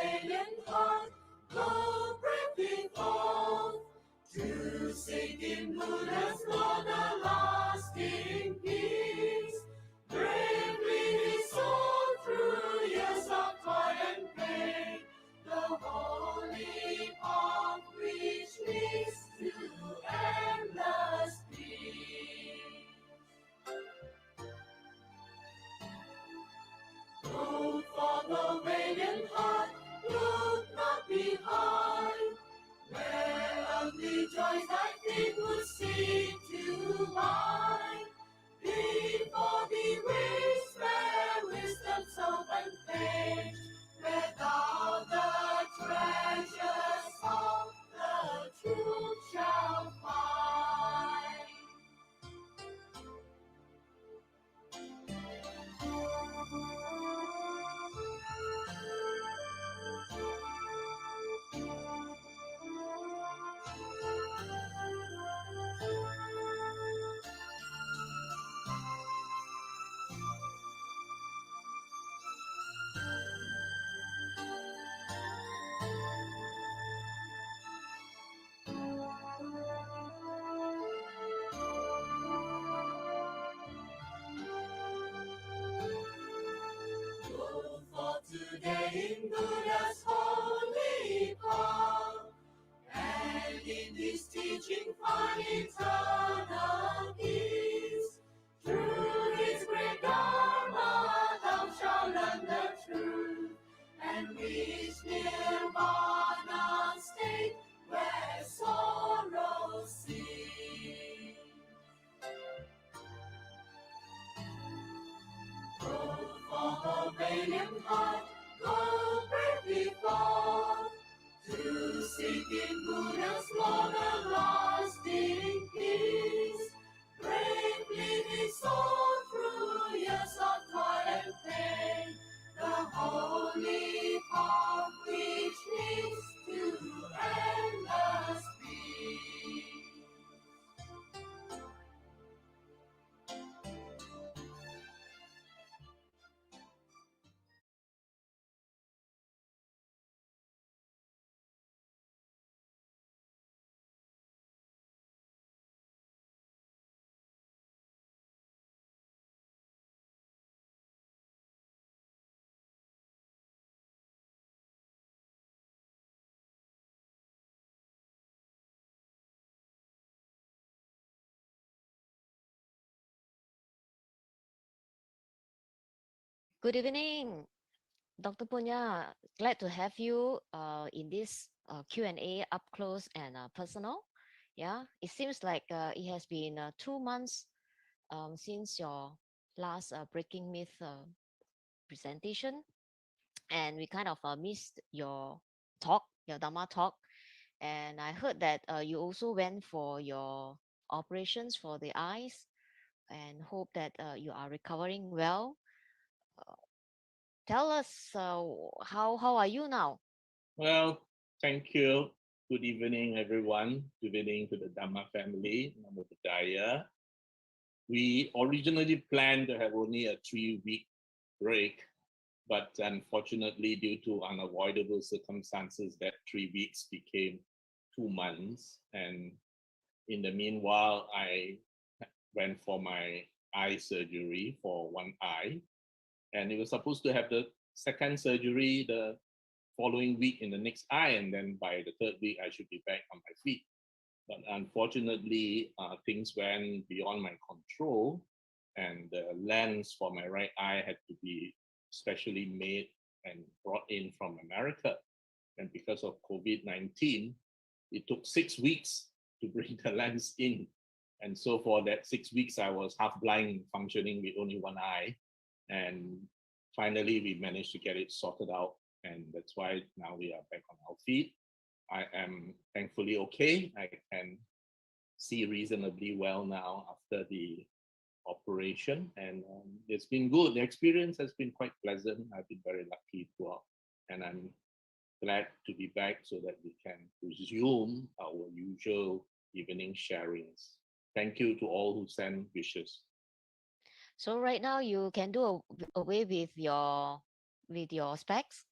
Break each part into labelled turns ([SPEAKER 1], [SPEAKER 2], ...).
[SPEAKER 1] valiant heart, go bravely forth to seek in Buddha's law the lasting peace. Bravely he soared through years of toil and pain, the holy path which leads to endless peace. Go for the valiant heart, look not behind, where earthly joys thy feet would seek to bind. Before thee ways where wisdom's open page, where thou the treasures of the truth shalt find. Go forth today in Buddha's holy path, and in this teaching find eternal peace. Through his great Dharma thou shalt learn the truth, and reach nirvana state where sorrow cease. Go for the valiant heart, go bravely forth to seek in Buddha's law the lasting peace. Bravely he soared through years of toil and pain, the holy path which leads to endless peace.
[SPEAKER 2] Good evening, Dr. Punya. Glad to have you in this Q&A up close and personal. Yeah, it seems like it has been 2 months since your last breaking myth presentation, and we kind of missed your talk, your Dharma talk. And I heard that you also went for your operations for the eyes, and hope that you are recovering well. Uh, Tell us how are you now?
[SPEAKER 3] Well, thank you. Good evening, everyone. Good evening to the Dhamma family, Namo Buddhaya. We originally planned to have only a 3-week break, but unfortunately, due to unavoidable circumstances, that 3 weeks became 2 months. And in the meanwhile, I went for my eye surgery for one eye, and it was supposed to have the second surgery the following week in the next eye, and then by the third week I should be back on my feet. But unfortunately, things went beyond my control, and the lens for my right eye had to be specially made and brought in from America. And because of COVID-19, it took 6 weeks to bring the lens in. And so for that 6 weeks, I was half blind, functioning with only one eye. And finally, we managed to get it sorted out. And that's why now we are back on our feet. I am thankfully okay. I can see reasonably well now after the operation, and it's been good. The experience has been quite pleasant. I've been very lucky throughout, and I'm glad to be back so that we can resume our usual evening sharings. Thank you to all who send wishes.
[SPEAKER 2] So right now you can do away with your specs.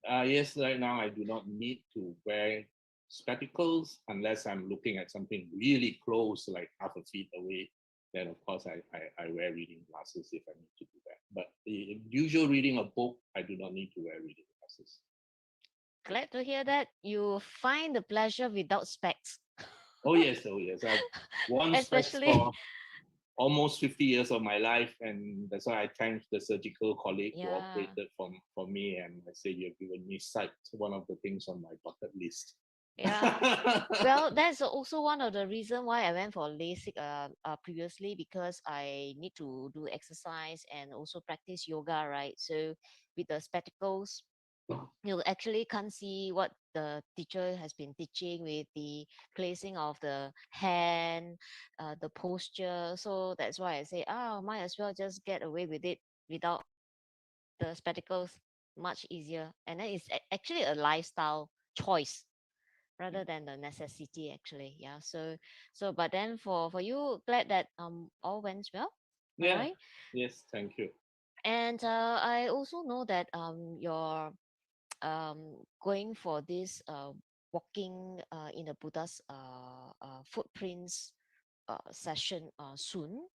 [SPEAKER 3] Yes, right now I do not need to wear spectacles unless I'm looking at something really close, like half a feet away. Then of course I wear reading glasses if I need to do that. But the usual reading a book, I do not need to wear reading glasses.
[SPEAKER 2] Glad to hear that you find the pleasure without specs.
[SPEAKER 3] Oh yes. I've worn specs
[SPEAKER 2] Especially,
[SPEAKER 3] for almost 50 years of my life, and that's why I thank the surgical colleague who
[SPEAKER 2] yeah.
[SPEAKER 3] operated for me, and I say you've given me sight, one of the things on my bucket list.
[SPEAKER 2] Yeah. Well, that's also one of the reason why I went for LASIK previously, because I need to do exercise and also practice yoga, right? So with the spectacles, you actually can't see what the teacher has been teaching with the placing of the hand, the posture. So that's why I say, oh, might as well just get away with it without the spectacles. Much easier, and then it's actually a lifestyle choice rather than the necessity, actually. Yeah. So but then for you, glad that all went well. All
[SPEAKER 3] Yeah,
[SPEAKER 2] right.
[SPEAKER 3] yes, thank you.
[SPEAKER 2] And I also know that you're going for this walking in the Buddha's footprints session soon.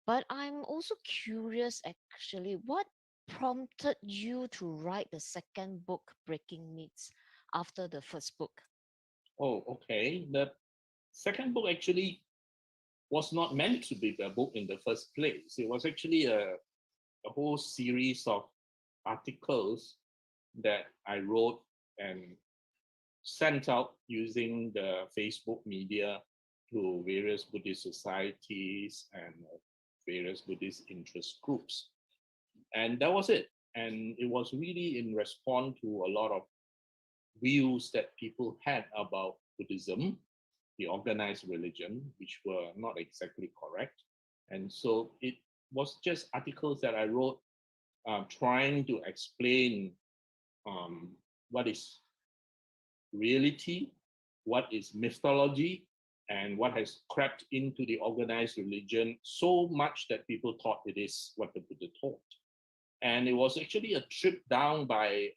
[SPEAKER 2] But I'm also curious, actually, what prompted you to write the second book, Breaking Myths, after the first book?
[SPEAKER 3] Oh, okay. The second book actually was not meant to be a book in the first place. It was actually a whole series of articles that I wrote and sent out using the Facebook media to various Buddhist societies and various Buddhist interest groups. And that was it. And it was really in response to a lot of views that people had about Buddhism, the organized religion, which were not exactly correct. And so it was just articles that I wrote trying to explain um, what is reality, what is mythology, and what has crept into the organized religion so much that people thought it is what the Buddha taught. And it was actually a trip down by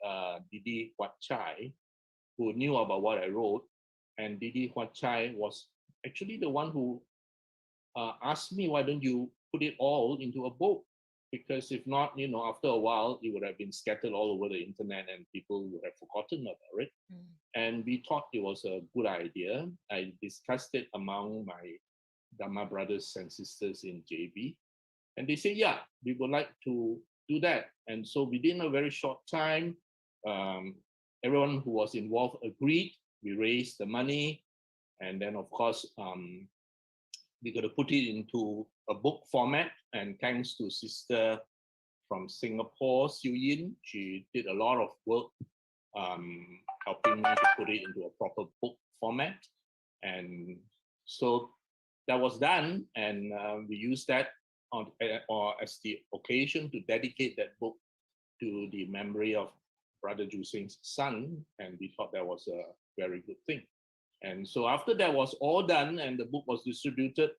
[SPEAKER 3] Didi Huat Chai, who knew about what I wrote. And Didi Huat Chai was actually the one who asked me, why don't you put it all into a book? Because if not, after a while, it would have been scattered all over the internet and people would have forgotten about it.
[SPEAKER 2] Mm.
[SPEAKER 3] And we thought it was a good idea. I discussed it among my Dhamma brothers and sisters in JB. And they said, yeah, we would like to do that. And so within a very short time, um, everyone who was involved agreed. We raised the money. And then, of course, we got to put it into a book format. And thanks to sister from Singapore, Siu Yin, she did a lot of work um, helping me to put it into a proper book format. And so that was done, and we used that or as the occasion to dedicate that book to the memory of Brother Jusing's son, and we thought that was a very good thing. And so after that was all done and the book was distributed,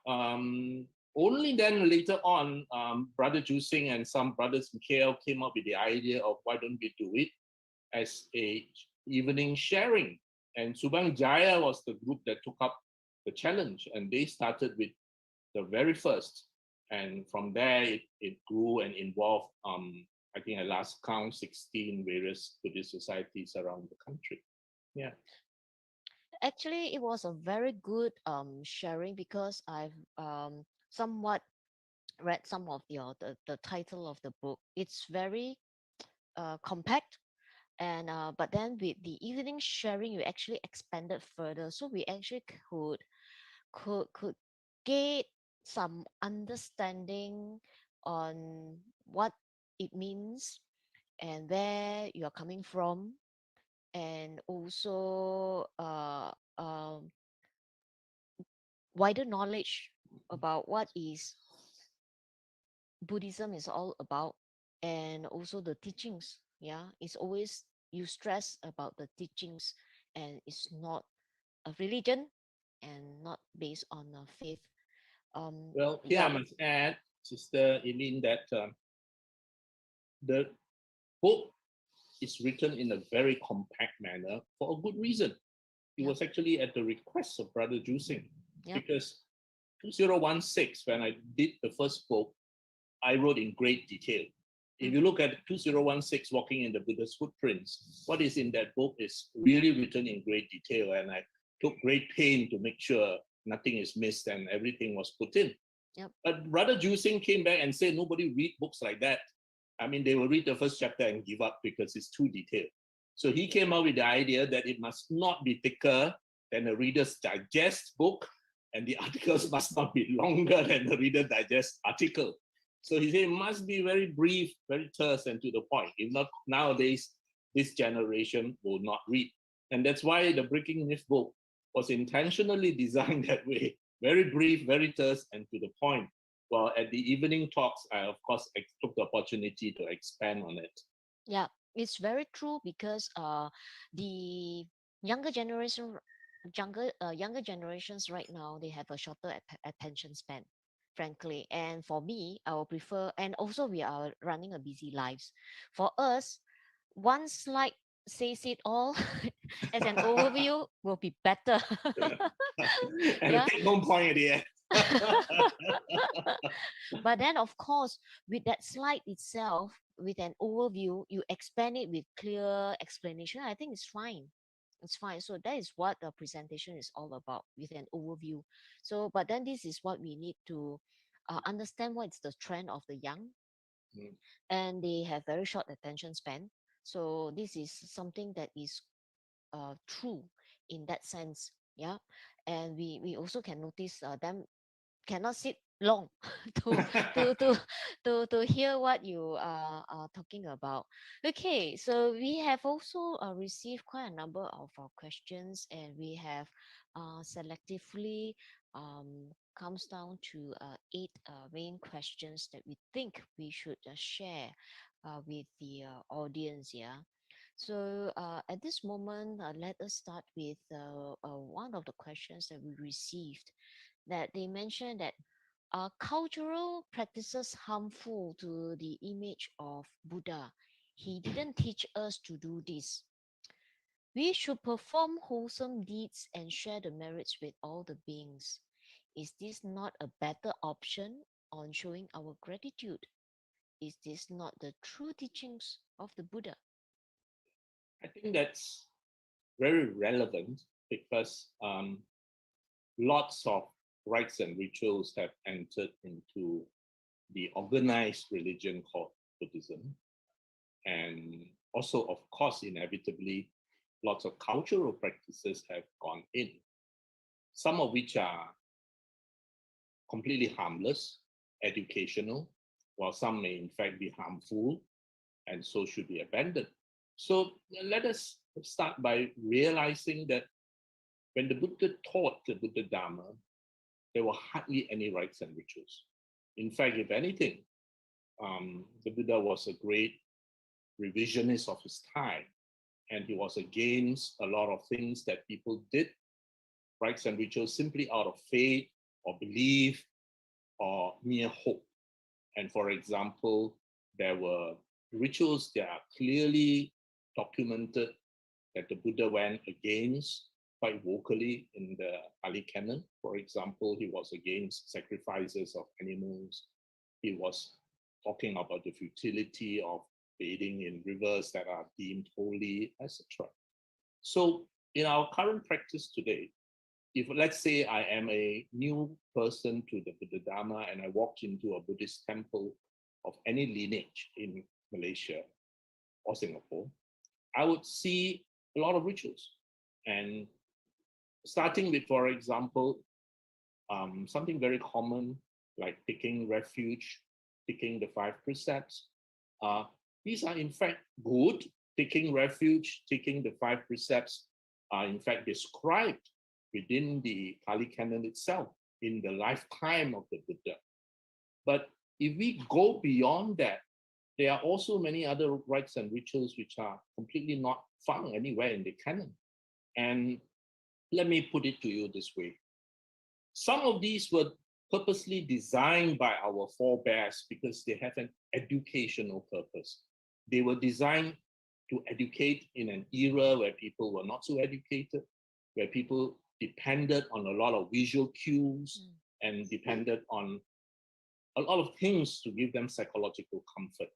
[SPEAKER 3] um, only then later on, Brother Jusing and some brothers in KL came up with the idea of why don't we do it as a evening sharing. And Subang Jaya was the group that took up the challenge, and they started with the very first. And from there, it grew and involved, I think at last count, 16 various Buddhist societies around the country. Yeah.
[SPEAKER 2] Actually, it was a very good sharing, because I've somewhat read some of the title of the book. It's very compact, and but then with the evening sharing, you actually expanded further, so we actually could get some understanding on what it means and where you are coming from, and also wider knowledge about what is Buddhism is all about, and also the teachings. Yeah, it's always you stress about the teachings, and it's not a religion and not based on a faith.
[SPEAKER 3] Well, here I
[SPEAKER 2] Yeah.
[SPEAKER 3] must add, Sister Eileen, that the book is written in a very compact manner for a good reason. It
[SPEAKER 2] Yep.
[SPEAKER 3] was actually at the request of Brother Jusing,
[SPEAKER 2] Yep.
[SPEAKER 3] because 2016, when I did the first book, I wrote in great detail. If you look at 2016, Walking in the Buddha's Footprints, what is in that book is really written in great detail, and I took great pain to make sure nothing is missed and everything was put in.
[SPEAKER 2] Yep.
[SPEAKER 3] But Brother Jusing came back and said nobody read books like that. I mean, they will read the first chapter and give up because it's too detailed. So he came up with the idea that it must not be thicker than a Reader's Digest book, and the articles must not be longer than the Reader's Digest article. So he said it must be very brief, very terse, and to the point. If not, nowadays, this generation will not read. And that's why the Breaking Myth book was intentionally designed that way. Very brief, very terse, and to the point. Well, at the evening talks, I, of course, took the opportunity to expand on it.
[SPEAKER 2] Yeah, it's very true because the younger generation, younger generations right now, they have a shorter attention span, frankly. And for me, I will prefer, and also we are running a busy lives. For us, one slide says it all as an overview will be better.
[SPEAKER 3] And
[SPEAKER 2] Yeah.
[SPEAKER 3] a take-home point at the end.
[SPEAKER 2] But then, of course, with that slide itself, with an overview, you expand it with clear explanation. I think it's fine. It's fine. So that is what the presentation is all about, with an overview. So, but then this is what we need to understand what is the trend of the young,
[SPEAKER 3] Mm.
[SPEAKER 2] and they have very short attention span. So this is something that is true in that sense. Yeah, and we also can notice them cannot sit long to to to to hear what you are talking about. Okay, so we have also received quite a number of questions, and we have selectively comes down to eight main questions that we think we should share with the audience. Yeah. So at this moment, let us start with one of the questions that we received, that they mentioned that are cultural practices harmful to the image of Buddha? He didn't teach us to do this. We should perform wholesome deeds and share the merits with all the beings. Is this not a better option on showing our gratitude? Is this not the true teachings of the Buddha?
[SPEAKER 3] I think that's very relevant because lots of rites and rituals have entered into the organized religion called Buddhism. And also, of course, inevitably, lots of cultural practices have gone in, some of which are completely harmless, educational, while some may in fact be harmful and so should be abandoned. So let us start by realizing that when the Buddha taught the Buddha Dharma, there were hardly any rites and rituals. In fact, if anything, the Buddha was a great revisionist of his time, and he was against a lot of things that people did, rites and rituals, simply out of faith or belief or mere hope. And for example, there were rituals that are clearly documented that the Buddha went against quite vocally in the Pali Canon. For example, he was against sacrifices of animals. He was talking about the futility of bathing in rivers that are deemed holy, etc. So in our current practice today, if let's say I am a new person to the Buddha Dharma and I walk into a Buddhist temple of any lineage in Malaysia or Singapore, I would see a lot of rituals. And starting with, for example, something very common like taking refuge, taking the 5 precepts. These are in fact good. Taking refuge, taking the 5 precepts are in fact described within the Pali Canon itself in the lifetime of the Buddha. But if we go beyond that, there are also many other rites and rituals which are completely not found anywhere in the canon. And let me put it to you this way. Some of these were purposely designed by our forebears because they have an educational purpose. They were designed to educate in an era where people were not so educated, where people depended on a lot of visual cues and depended on a lot of things to give them psychological comfort.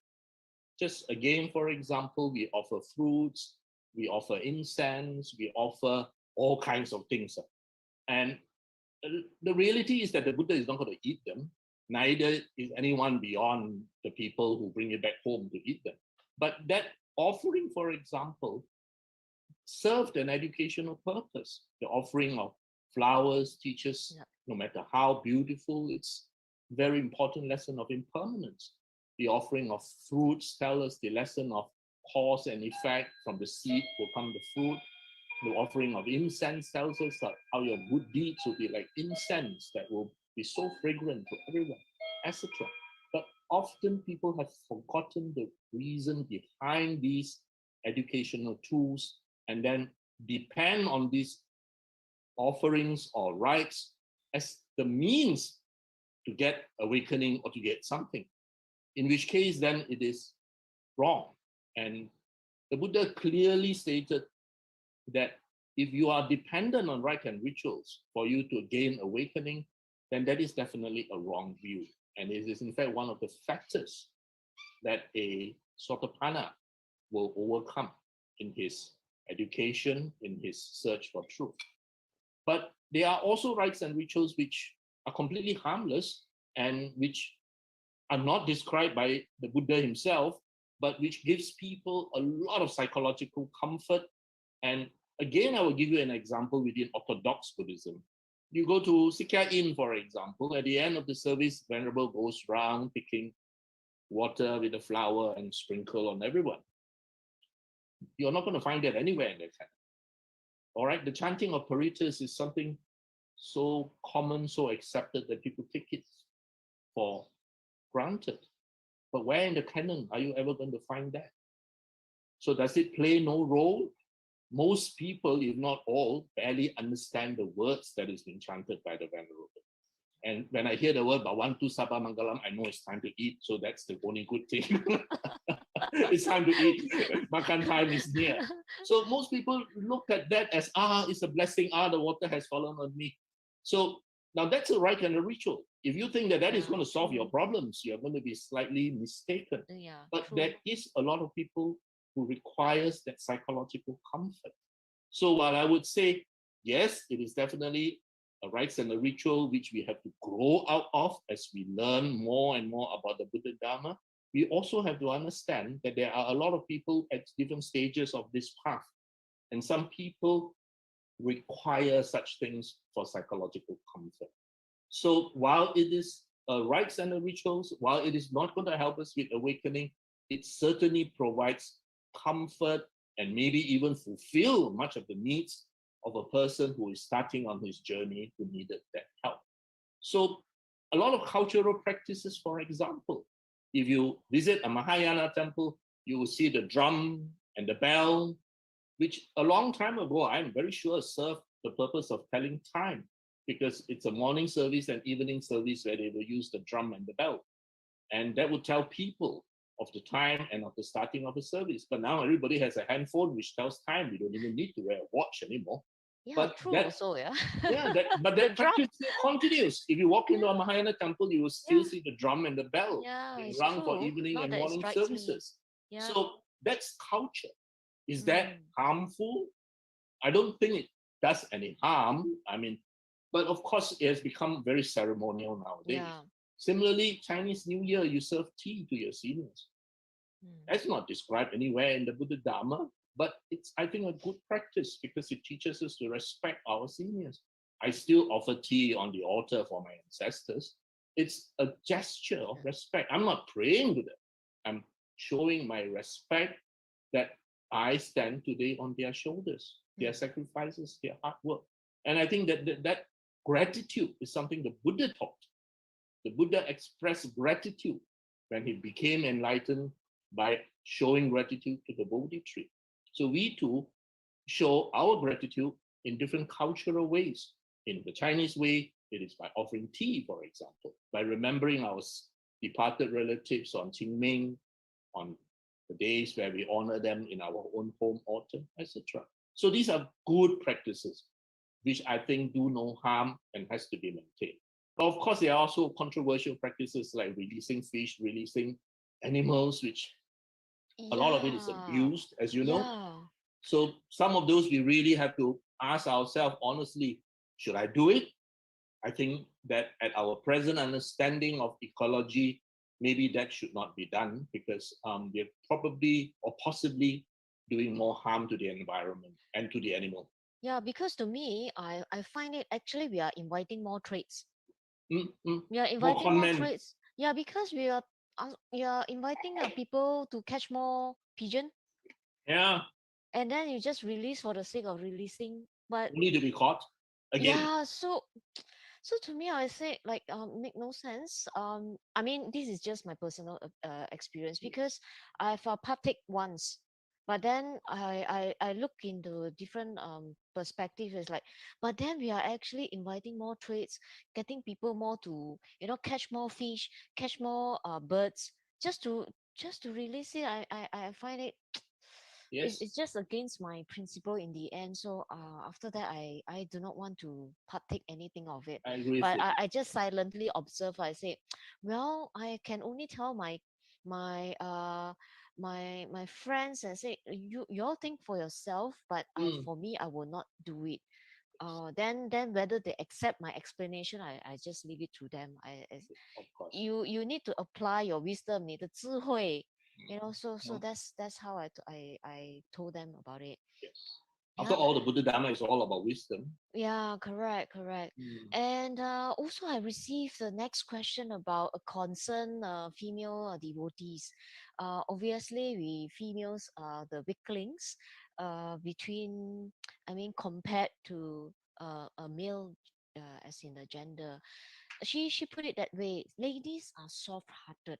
[SPEAKER 3] Just again, for example, we offer fruits, we offer incense, we offer all kinds of things. And the reality is that the Buddha is not going to eat them. Neither is anyone beyond the people who bring it back home to eat them. But that offering, for example, served an educational purpose. The offering of flowers teaches, no matter how beautiful, it's very important lesson of impermanence. The offering of fruits tell us the lesson of cause and effect. From the seed will come the fruit. The offering of incense tells us that how your good deeds will be like incense that will be so fragrant to everyone, etc. But often people have forgotten the reason behind these educational tools and then depend on these offerings or rites as the means to get awakening or to get something, in which case then it is wrong. And the Buddha clearly stated that if you are dependent on rite and rituals for you to gain awakening, then that is definitely a wrong view. And it is in fact one of the factors that a Sotapanna will overcome in his education, in his search for truth. But there are also rites and rituals which are completely harmless and which are not described by the Buddha himself, but which gives people a lot of psychological comfort. And again, I will give you an example within Orthodox Buddhism. You go to Sikya Inn, for example, at the end of the service, Venerable goes round picking water with a flower and sprinkle on everyone. You're not going to find that anywhere in the canon. All right, the chanting of Paritas is something so common, so accepted that people take it for granted. But where in the canon are you ever going to find that? So does it play no role? Most people, if not all, barely understand the words that is being chanted by the Venerable. And when I hear the word Bhavantu Sabha Mangalam, I know it's time to eat. So that's the only good thing. It's time to eat. Makan time is near. So most people look at that as, it's a blessing. The water has fallen on me. So now that's a rite and a ritual. If you think that is going to solve your problems, you're going to be slightly mistaken. But there is a lot of people who requires that psychological comfort. So while I would say, yes, it is definitely a rites and a ritual which we have to grow out of as we learn more and more about the Buddha Dharma, we also have to understand that there are a lot of people at different stages of this path. And some people require such things for psychological comfort. So while it is rites and the rituals, while it is not going to help us with awakening, it certainly provides comfort and maybe even fulfill much of the needs of a person who is starting on his journey who needed that help. So a lot of cultural practices, for example, if you visit a Mahayana temple, you will see the drum and the bell, which a long time ago, I'm very sure served the purpose of telling time, because it's a morning service and evening service where they will use the drum and the bell. And that would tell people of the time and of the starting of the service. But now everybody has a handphone which tells time. We don't even need to wear a watch anymore.
[SPEAKER 2] Yeah,
[SPEAKER 3] but
[SPEAKER 2] true
[SPEAKER 3] that,
[SPEAKER 2] also, yeah.
[SPEAKER 3] but that practice continues. If you walk into a Mahayana temple, you will still see the drum and the bell being rung for evening and morning services. So that's culture. Is that harmful? I don't think it does any harm. I mean, but of course, it has become very ceremonial nowadays. Similarly, Chinese New Year, you serve tea to your seniors. That's not described anywhere in the Buddha Dharma, but it's, I think, a good practice because it teaches us to respect our seniors. I still offer tea on the altar for my ancestors. It's a gesture of respect. I'm not praying to them. I'm showing my respect that I stand today on their shoulders, their sacrifices, their hard work. And I think that gratitude is something the Buddha taught. The Buddha expressed gratitude when he became enlightened by showing gratitude to the Bodhi tree. So we too show our gratitude in different cultural ways. In the Chinese way, it is by offering tea, for example, by remembering our departed relatives on Qingming, on the days where we honor them in our own home altar, etc. So these are good practices, which I think do no harm and has to be maintained. But of course, there are also controversial practices like releasing fish, releasing animals, which a lot of it is
[SPEAKER 2] Yeah.
[SPEAKER 3] abused, as you know.
[SPEAKER 2] Yeah.
[SPEAKER 3] So some of those we really have to ask ourselves honestly, should I do it? I think that at our present understanding of ecology, maybe that should not be done because we're probably or possibly doing more harm to the environment and to the animal.
[SPEAKER 2] Yeah, because to me, I find it actually we are inviting more trades.
[SPEAKER 3] Mm.
[SPEAKER 2] We are
[SPEAKER 3] More
[SPEAKER 2] inviting more
[SPEAKER 3] conmen.
[SPEAKER 2] trades. Yeah, because we are inviting people to catch more pigeon,
[SPEAKER 3] Yeah,
[SPEAKER 2] and then you just release for the sake of releasing. But
[SPEAKER 3] only to be caught again.
[SPEAKER 2] yeah, so to me, I say like make no sense. I mean this is just my personal experience because I've partaked once, but then I look into different perspective. It's like, but then we are actually inviting more trades, getting people more to catch more fish, catch more birds, just to release it. I find it
[SPEAKER 3] Yes,
[SPEAKER 2] it's just against my principle in the end. So after that, I do not want to partake anything of it.
[SPEAKER 3] I agree with
[SPEAKER 2] But
[SPEAKER 3] you.
[SPEAKER 2] I just silently observe. I say, well, I can only tell my my friends and say, you all think for yourself, but
[SPEAKER 3] Mm,
[SPEAKER 2] for me, I will not do it. Then whether they accept my explanation, I just leave it to them.
[SPEAKER 3] of course.
[SPEAKER 2] You need to apply your wisdom, 你的智慧, so
[SPEAKER 3] No?
[SPEAKER 2] that's how I told them about it.
[SPEAKER 3] Yes. After
[SPEAKER 2] Yeah.
[SPEAKER 3] all, the Buddha Dharma is all about wisdom.
[SPEAKER 2] Yeah, correct.
[SPEAKER 3] Mm.
[SPEAKER 2] And also I received the next question about a concerned female devotees. Obviously we females are the weaklings between, I mean, compared to a male, as in the gender. She put it that way: ladies are soft-hearted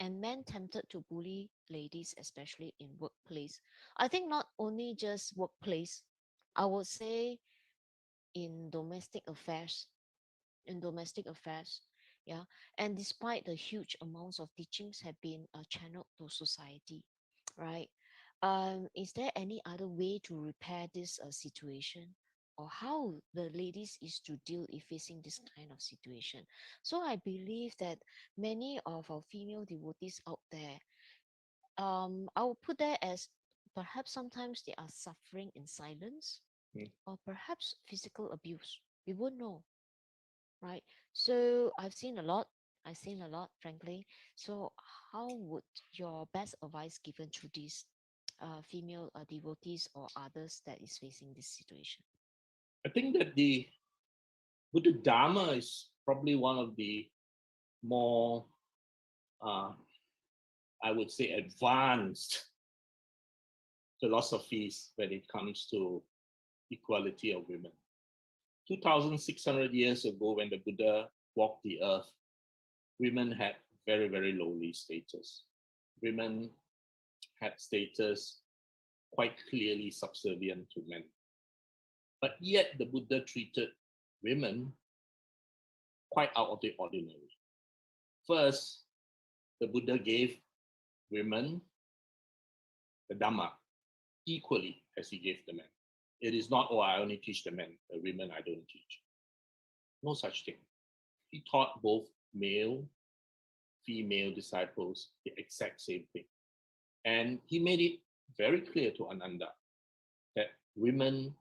[SPEAKER 2] and men tempted to bully ladies, especially in workplace. I think not only just workplace, I would say in domestic affairs. In domestic affairs, yeah. And despite the huge amounts of teachings have been channeled to society, right? Is there any other way to repair this situation, or how the ladies is to deal if facing this kind of situation? So I believe that many of our female devotees out there, I will put that as perhaps sometimes they are suffering in silence,
[SPEAKER 3] Mm.
[SPEAKER 2] or perhaps physical abuse. We won't know, right? So I've seen a lot, frankly. So how would your best advice given to these female devotees or others that is facing this situation?
[SPEAKER 3] I think that the Buddha Dharma is probably one of the more, uh, I would say, advanced philosophies when it comes to equality of women. 2,600 years ago, when the Buddha walked the earth, women had very, very lowly status. Women had status quite clearly subservient to men. But yet, the Buddha treated women quite out of the ordinary. First, the Buddha gave women the Dhamma equally as he gave the men. It is not, oh, I only teach the men, the women I don't teach. No such thing. He taught both male, female disciples the exact same thing. And he made it very clear to Ananda that women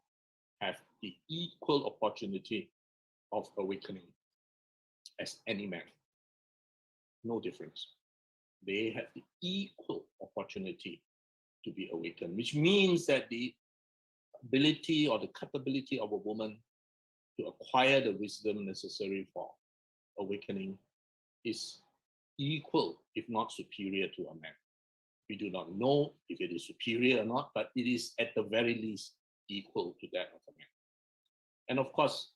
[SPEAKER 3] have the equal opportunity of awakening as any man. No difference. They have the equal opportunity to be awakened, which means that the ability or the capability of a woman to acquire the wisdom necessary for awakening is equal, if not superior, to a man. We do not know if it is superior or not, but it is at the very least equal to that of a man. And of course,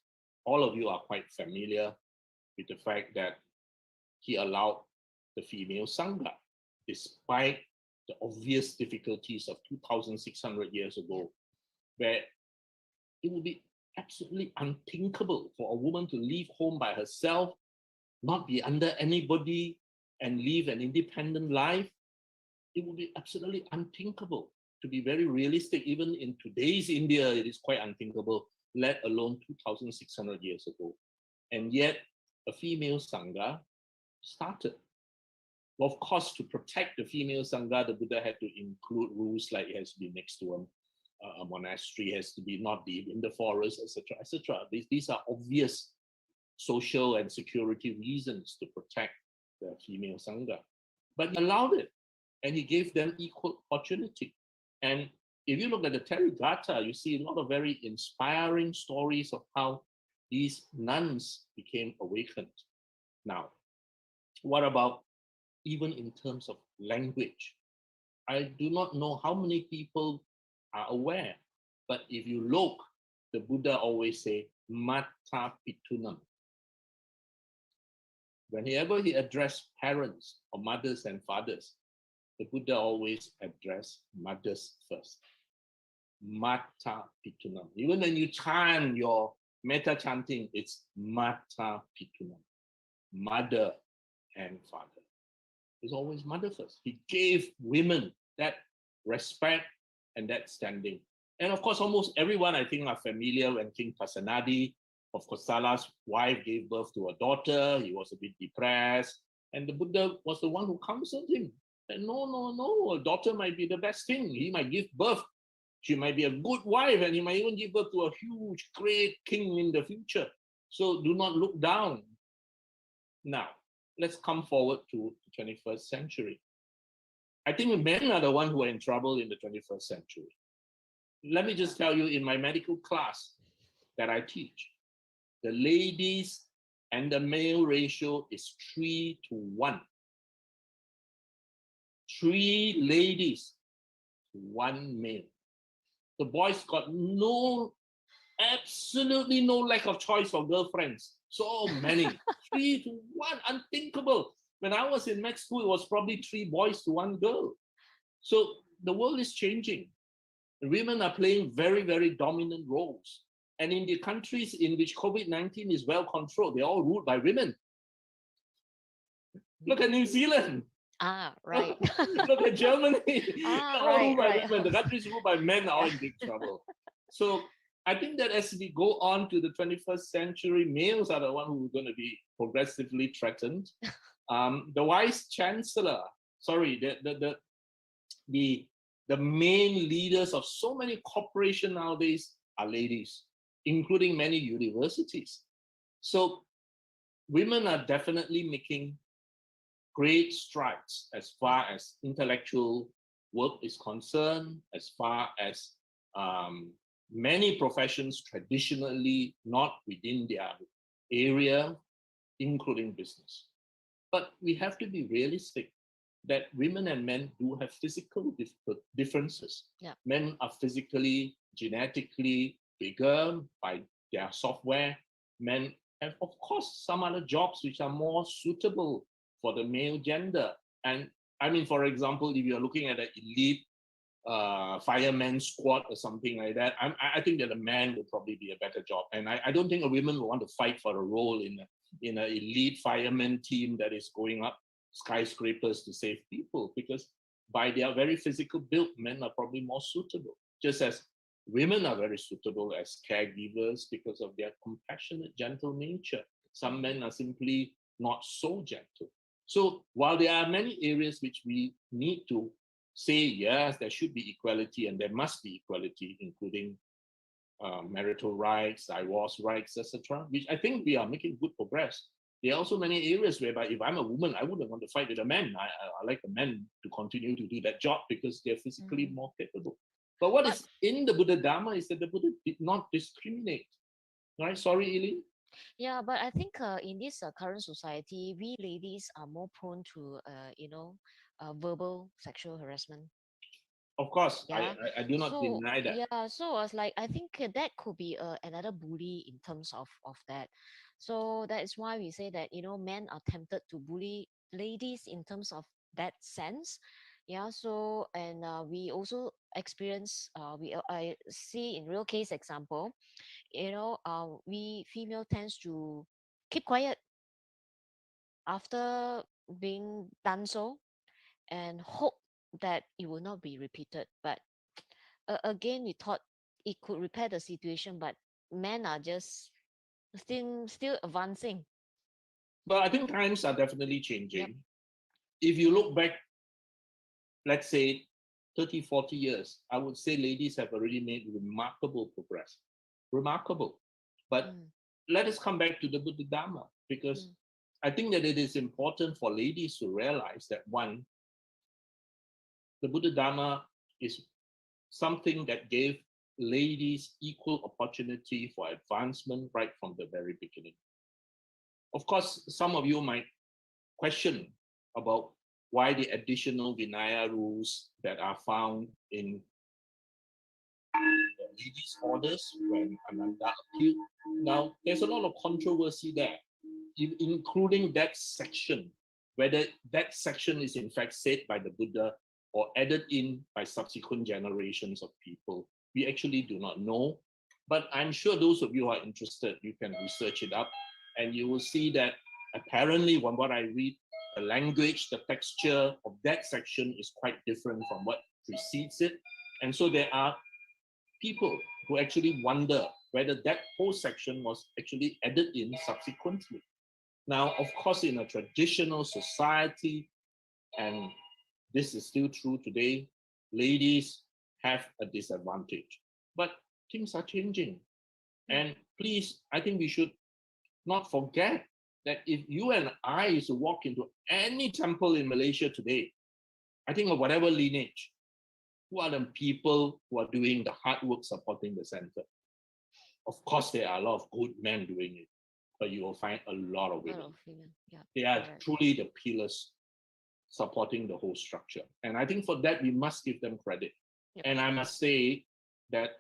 [SPEAKER 3] all of you are quite familiar with the fact that he allowed the female Sangha, despite the obvious difficulties of 2,600 years ago, where it would be absolutely unthinkable for a woman to leave home by herself, not be under anybody, and live an independent life. it would be absolutely unthinkable. To be very realistic, even in today's India, it is quite unthinkable, let alone 2,600 years ago. And yet, a female Sangha started. Well, of course, to protect the female Sangha, the Buddha had to include rules like it has to be next to a monastery, has to be not deep in the forest, etc., etc. These are obvious social and security reasons to protect the female Sangha. But he allowed it, and he gave them equal opportunity. And if you look at the Therigatha, you see a lot of very inspiring stories of how these nuns became awakened. Now, what about even in terms of language? I do not know how many people are aware, but if you look, the Buddha always say Mata Pitunam. Whenever he addressed parents or mothers and fathers, the Buddha always addressed mothers first. Mata Pitunam. Even when you chant your metta chanting, it's Mata Pitunam. Mother and father. It's always mother first. He gave women that respect and that standing. And of course, almost everyone I think are familiar when King Pasenadi of Kosala's wife gave birth to a daughter. He was a bit depressed. And the Buddha was the one who counseled him. And no, a daughter might be the best thing. He might give birth. She might be a good wife, and he might even give birth to a huge, great king in the future. So do not look down. Now, let's come forward to the 21st century. I think men are the ones who are in trouble in the 21st century. Let me just tell you, in my medical class that I teach, the ladies and the male ratio is 3-1. 3 ladies to 1 male. The boys got absolutely no lack of choice for girlfriends. So many, 3-1, unthinkable. When I was in med school, it was probably 3 boys to 1 girl. So the world is changing. Women are playing very, very dominant roles. And in the countries in which COVID-19 is well controlled, they're all ruled by women. Look at New Zealand.
[SPEAKER 2] Right.
[SPEAKER 3] Look at Germany. All ruled by
[SPEAKER 2] right.
[SPEAKER 3] women. The countries ruled by men are all in big trouble. So I think that as we go on to the 21st century, males are the one who are going to be progressively threatened. The Vice Chancellor, the main leaders of so many corporations nowadays are ladies, including many universities. So women are definitely making great strides as far as intellectual work is concerned, as far as many professions traditionally not within their area, including business. But we have to be realistic that women and men do have physical differences.
[SPEAKER 2] Yeah.
[SPEAKER 3] Men are physically, genetically bigger by their software. Men have, of course, some other jobs which are more suitable for the male gender. And I mean, for example, if you're looking at an elite fireman squad or something like that, I think that a man would probably be a better job. And I don't think a woman will want to fight for a role in an elite fireman team that is going up skyscrapers to save people, because by their very physical build, men are probably more suitable, just as women are very suitable as caregivers because of their compassionate, gentle nature. Some men are simply not so gentle. So while there are many areas which we need to say, yes, there should be equality and there must be equality, including marital rights, divorce rights, etc., which I think we are making good progress. There are also many areas whereby if I'm a woman, I wouldn't want to fight with a man. I like the men to continue to do that job because they're physically more capable. But what is in the Buddha Dharma is that the Buddha did not discriminate. Right? Sorry, Ili?
[SPEAKER 2] Yeah, but I think in this current society, we ladies are more prone to, verbal sexual harassment.
[SPEAKER 3] Of course,
[SPEAKER 2] Yeah.
[SPEAKER 3] I do not
[SPEAKER 2] So
[SPEAKER 3] deny that.
[SPEAKER 2] yeah, so I was like, I think that could be another bully in terms of that. So that is why we say that men are tempted to bully ladies in terms of that sense. Yeah. So and we also experience I see in real case example, we female tends to keep quiet after being done so and hope that it will not be repeated. But again, we thought it could repair the situation, but men are just still advancing.
[SPEAKER 3] But I think times are definitely
[SPEAKER 2] Yep.
[SPEAKER 3] changing. If you look back, let's say 30, 40 years, I would say ladies have already made remarkable progress. Remarkable. But
[SPEAKER 2] Mm,
[SPEAKER 3] let us come back to the Buddha Dharma, because
[SPEAKER 2] mm,
[SPEAKER 3] I think that it is important for ladies to realize that one, the Buddha Dharma is something that gave ladies equal opportunity for advancement right from the very beginning. Of course, some of you might question about why the additional Vinaya rules that are found in the ladies' orders when Ananda appealed. Now, there's a lot of controversy there, including that section, whether that section is in fact said by the Buddha or added in by subsequent generations of people. We actually do not know, but I'm sure those of you who are interested, you can research it up, and you will see that apparently, from what I read, the language, the texture of that section is quite different from what precedes it. And so there are people who actually wonder whether that whole section was actually added in subsequently. Now, of course, in a traditional society, and this is still true today, ladies have a disadvantage. But things are changing. And please, I think we should not forget that if you and I is to walk into any temple in Malaysia today, I think of whatever lineage, who are the people who are doing the hard work supporting the center? Of course, there are a lot of good men doing it, but you will find a lot of
[SPEAKER 2] a lot
[SPEAKER 3] women.
[SPEAKER 2] of women. Yeah.
[SPEAKER 3] They are
[SPEAKER 2] Correct.
[SPEAKER 3] truly the pillars supporting the whole structure. And I think for that, we must give them credit.
[SPEAKER 2] Yep.
[SPEAKER 3] And I must say that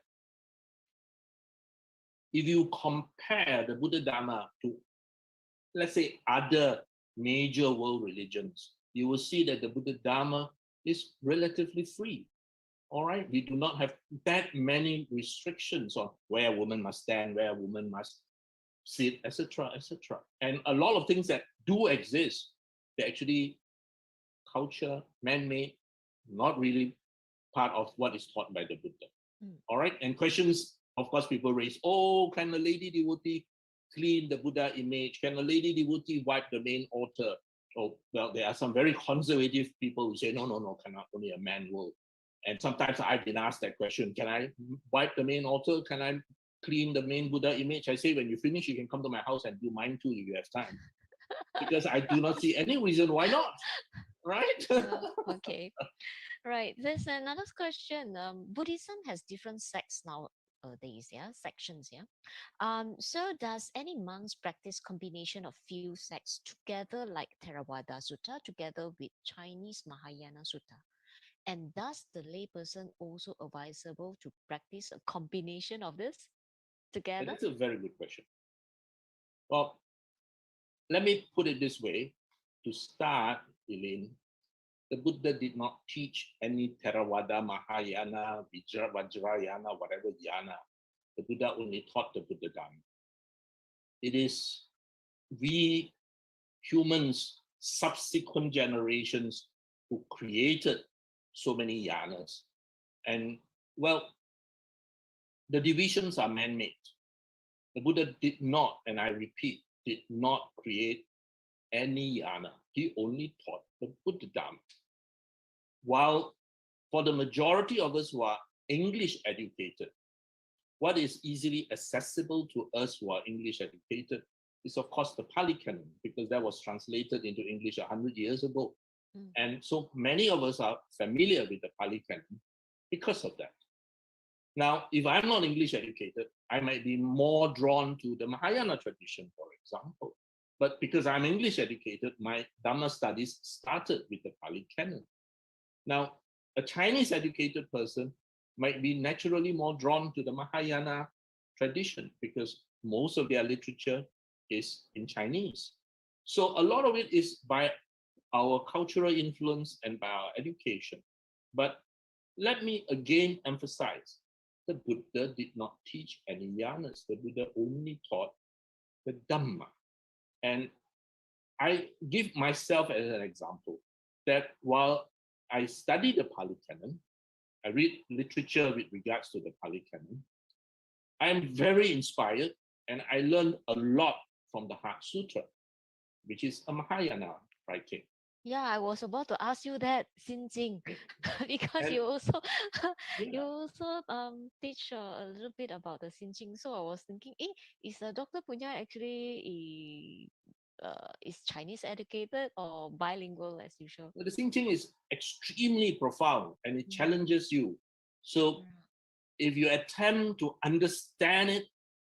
[SPEAKER 3] if you compare the Buddha Dharma to, let's say, other major world religions, you will see that the Buddha Dharma is relatively free. All right, we do not have that many restrictions on where a woman must stand, where a woman must sit, etc., etc. And a lot of things that do exist, they're actually culture, man-made, not really part of what is taught by the Buddha.
[SPEAKER 2] Mm.
[SPEAKER 3] All right, and questions, of course, people raise, oh, can a lady devotee clean the Buddha image? Can a lady devotee wipe the main altar? Oh, well, there are some very conservative people who say, no, no, no, cannot, only a man will. And sometimes I've been asked that question, can I wipe the main altar? Can I clean the main Buddha image? I say, when you finish, you can come to my house and do mine too if you have time. Because I do not see any reason why not, right?
[SPEAKER 2] Okay. Right. There's another question. Buddhism has different sects nowadays, yeah, sections, yeah. So does any monks practice combination of few sects together, like Theravada Sutta, together with Chinese Mahayana Sutta? And does the layperson also advisable to practice a combination of this
[SPEAKER 3] And
[SPEAKER 2] together?
[SPEAKER 3] that's a very good question. Well, let me put it this way. To start, Elaine, the Buddha did not teach any Theravada, Mahayana, Vajrayana, whatever yana. The Buddha only taught the Buddha Dharma. It is we humans, subsequent generations, who created so many yanas. And well, the divisions are man-made. The Buddha did not, and I repeat, did not create any yana. He only taught the Buddha Dharma. While for the majority of us who are English educated, what is easily accessible to us who are English educated is, of course, the Pali Canon, because that was translated into English 100 years ago.
[SPEAKER 2] Mm.
[SPEAKER 3] And so many of us are familiar with the Pali Canon because of that. Now, if I'm not English educated, I might be more drawn to the Mahayana tradition, for example. But because I'm English educated, my Dhamma studies started with the Pali Canon. Now, a Chinese educated person might be naturally more drawn to the Mahayana tradition because most of their literature is in Chinese. So a lot of it is by our cultural influence and by our education. But let me again emphasize, the Buddha did not teach any yanas. The Buddha only taught the Dhamma. And I give myself as an example that while I study the Pali Canon. I read literature with regards to the Pali Canon. I'm very inspired, and I learned a lot from the Heart Sutra, which is a Mahayana writing.
[SPEAKER 2] Yeah, I was about to ask you that, Xin Jing, because
[SPEAKER 3] And
[SPEAKER 2] you also you
[SPEAKER 3] yeah,
[SPEAKER 2] also teach a little bit about the Xin Jing. So I was thinking, is Dr. Punya actually is Chinese educated or bilingual as usual?
[SPEAKER 3] the thinking is extremely profound and it
[SPEAKER 2] Mm,
[SPEAKER 3] challenges you. So
[SPEAKER 2] yeah.
[SPEAKER 3] if you attempt to understand it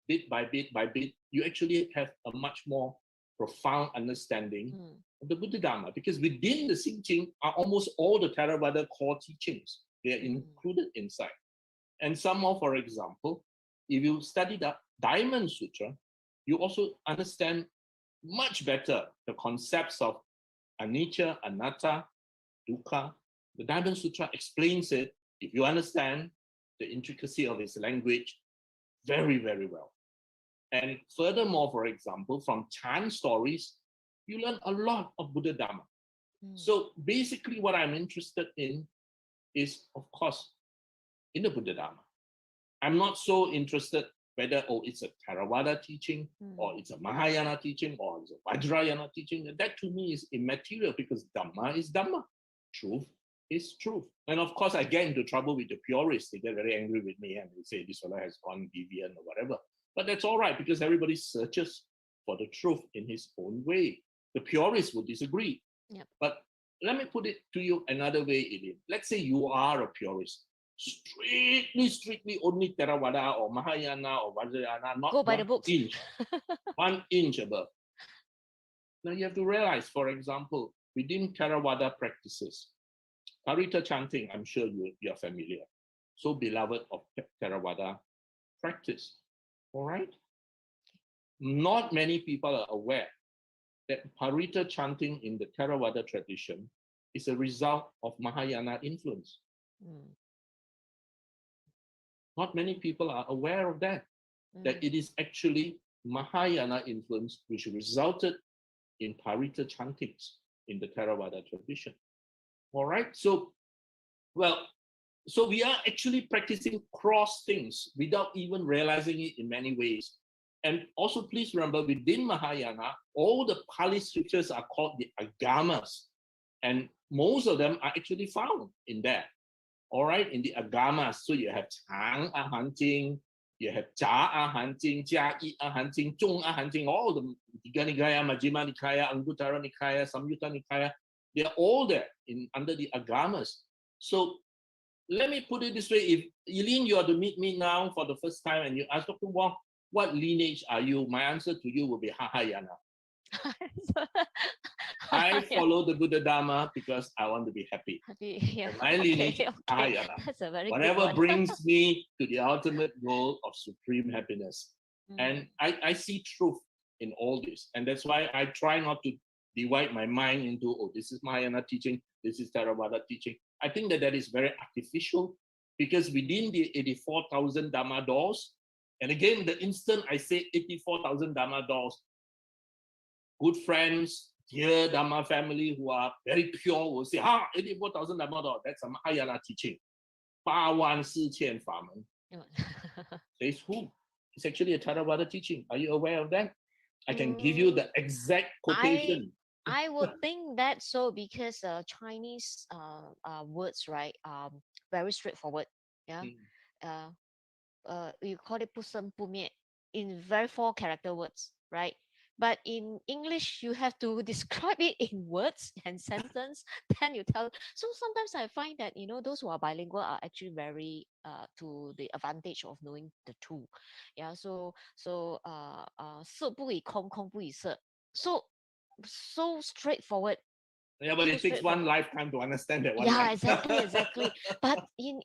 [SPEAKER 3] bit by bit, you actually have a much more profound understanding
[SPEAKER 2] Mm,
[SPEAKER 3] of the Buddha Dharma. Because within the Xingqing are almost all the Theravada core teachings. They are
[SPEAKER 2] mm,
[SPEAKER 3] included inside. And some more, for example, if you study the Diamond Sutra, you also understand much better the concepts of anicca, anatta, dukkha. The Diamond Sutra explains it, if you understand the intricacy of its language, very, very well. And furthermore, for example, from Chan stories, you learn a lot of Buddha Dharma.
[SPEAKER 2] mm,
[SPEAKER 3] So basically, what I'm interested in is, of course, in the Buddha Dharma. I'm not so interested whether, it's a Theravada teaching, or
[SPEAKER 2] mm,
[SPEAKER 3] it's a Mahayana teaching, or it's a Vajrayana teaching. That to me is immaterial because Dhamma is Dhamma. Truth is truth. And of course, I get into trouble with the purists. They get very angry with me and they say this fellow has gone deviant or whatever. But that's all right because everybody searches for the truth in his own way. The purists will disagree.
[SPEAKER 2] Yep.
[SPEAKER 3] But let me put it to you another way, Elaine. Let's say you are a purist. Strictly only Theravada or Mahayana or Vajrayana, not
[SPEAKER 2] Go by the
[SPEAKER 3] 1
[SPEAKER 2] books.
[SPEAKER 3] inch, 1 inch above. Now you have to realize, for example, within Theravada practices, Parita chanting, I'm sure you're familiar. So beloved of Theravada practice. All right? Not many people are aware that Parita chanting in the Theravada tradition is a result of Mahayana influence.
[SPEAKER 2] Mm,
[SPEAKER 3] Not many people are aware of that
[SPEAKER 2] mm,
[SPEAKER 3] it is actually Mahayana influence which resulted in Parita chantings in the Theravada tradition. All right. So, well, so we are actually practicing cross things without even realizing it in many ways. And also, please remember, within Mahayana, all the Pali scriptures are called the agamas, and most of them are actually found in there. All right, in the agamas. So you have Chang Ahan Jing, you have Jia Ahan Jing, Jia Yi Ahan Jing, Zhong Ahan Jing, all the Digha Nikaya, Majjhima Nikaya, Anguttara Nikaya, Samyutta Nikaya, they are all there under the agamas. So let me put it this way: if Eileen, you are to meet me now for the first time and you ask Dr. Wong, what lineage are you? My answer to you will be Mahayana. I
[SPEAKER 2] Yeah.
[SPEAKER 3] follow the Buddha Dharma because I want to be happy.
[SPEAKER 2] Yeah.
[SPEAKER 3] And my lineage is
[SPEAKER 2] Okay.
[SPEAKER 3] Mahayana.
[SPEAKER 2] That's a very good
[SPEAKER 3] Whatever
[SPEAKER 2] one.
[SPEAKER 3] brings me to the ultimate goal of supreme happiness.
[SPEAKER 2] Mm,
[SPEAKER 3] And I see truth in all this. And that's why I try not to divide my mind into, this is Mahayana teaching, this is Theravada teaching. I think that is very artificial because within the 84,000 Dharma doors, and again, the instant I say 84,000 Dharma doors, good friends, dear Dharma family who are very pure will say, 84,000 Dharma doors, that's a Mahayana teaching. 84000法门. Says who? It's actually a Theravada teaching. Are you aware of that? I can give you the exact quotation.
[SPEAKER 2] I would think that so because Chinese words, right, very straightforward. Yeah.
[SPEAKER 3] Mm.
[SPEAKER 2] You call it 不生不灭 in very 4 character words, right? But in English, you have to describe it in words and sentence. Then you tell. So sometimes I find that those who are bilingual are actually very to the advantage of knowing the two. Yeah. So 色不以空，空不以色. So straightforward.
[SPEAKER 3] Yeah, but
[SPEAKER 2] So
[SPEAKER 3] it takes one
[SPEAKER 2] straightforward.
[SPEAKER 3] lifetime to understand that one.
[SPEAKER 2] Yeah,
[SPEAKER 3] Line.
[SPEAKER 2] exactly. But in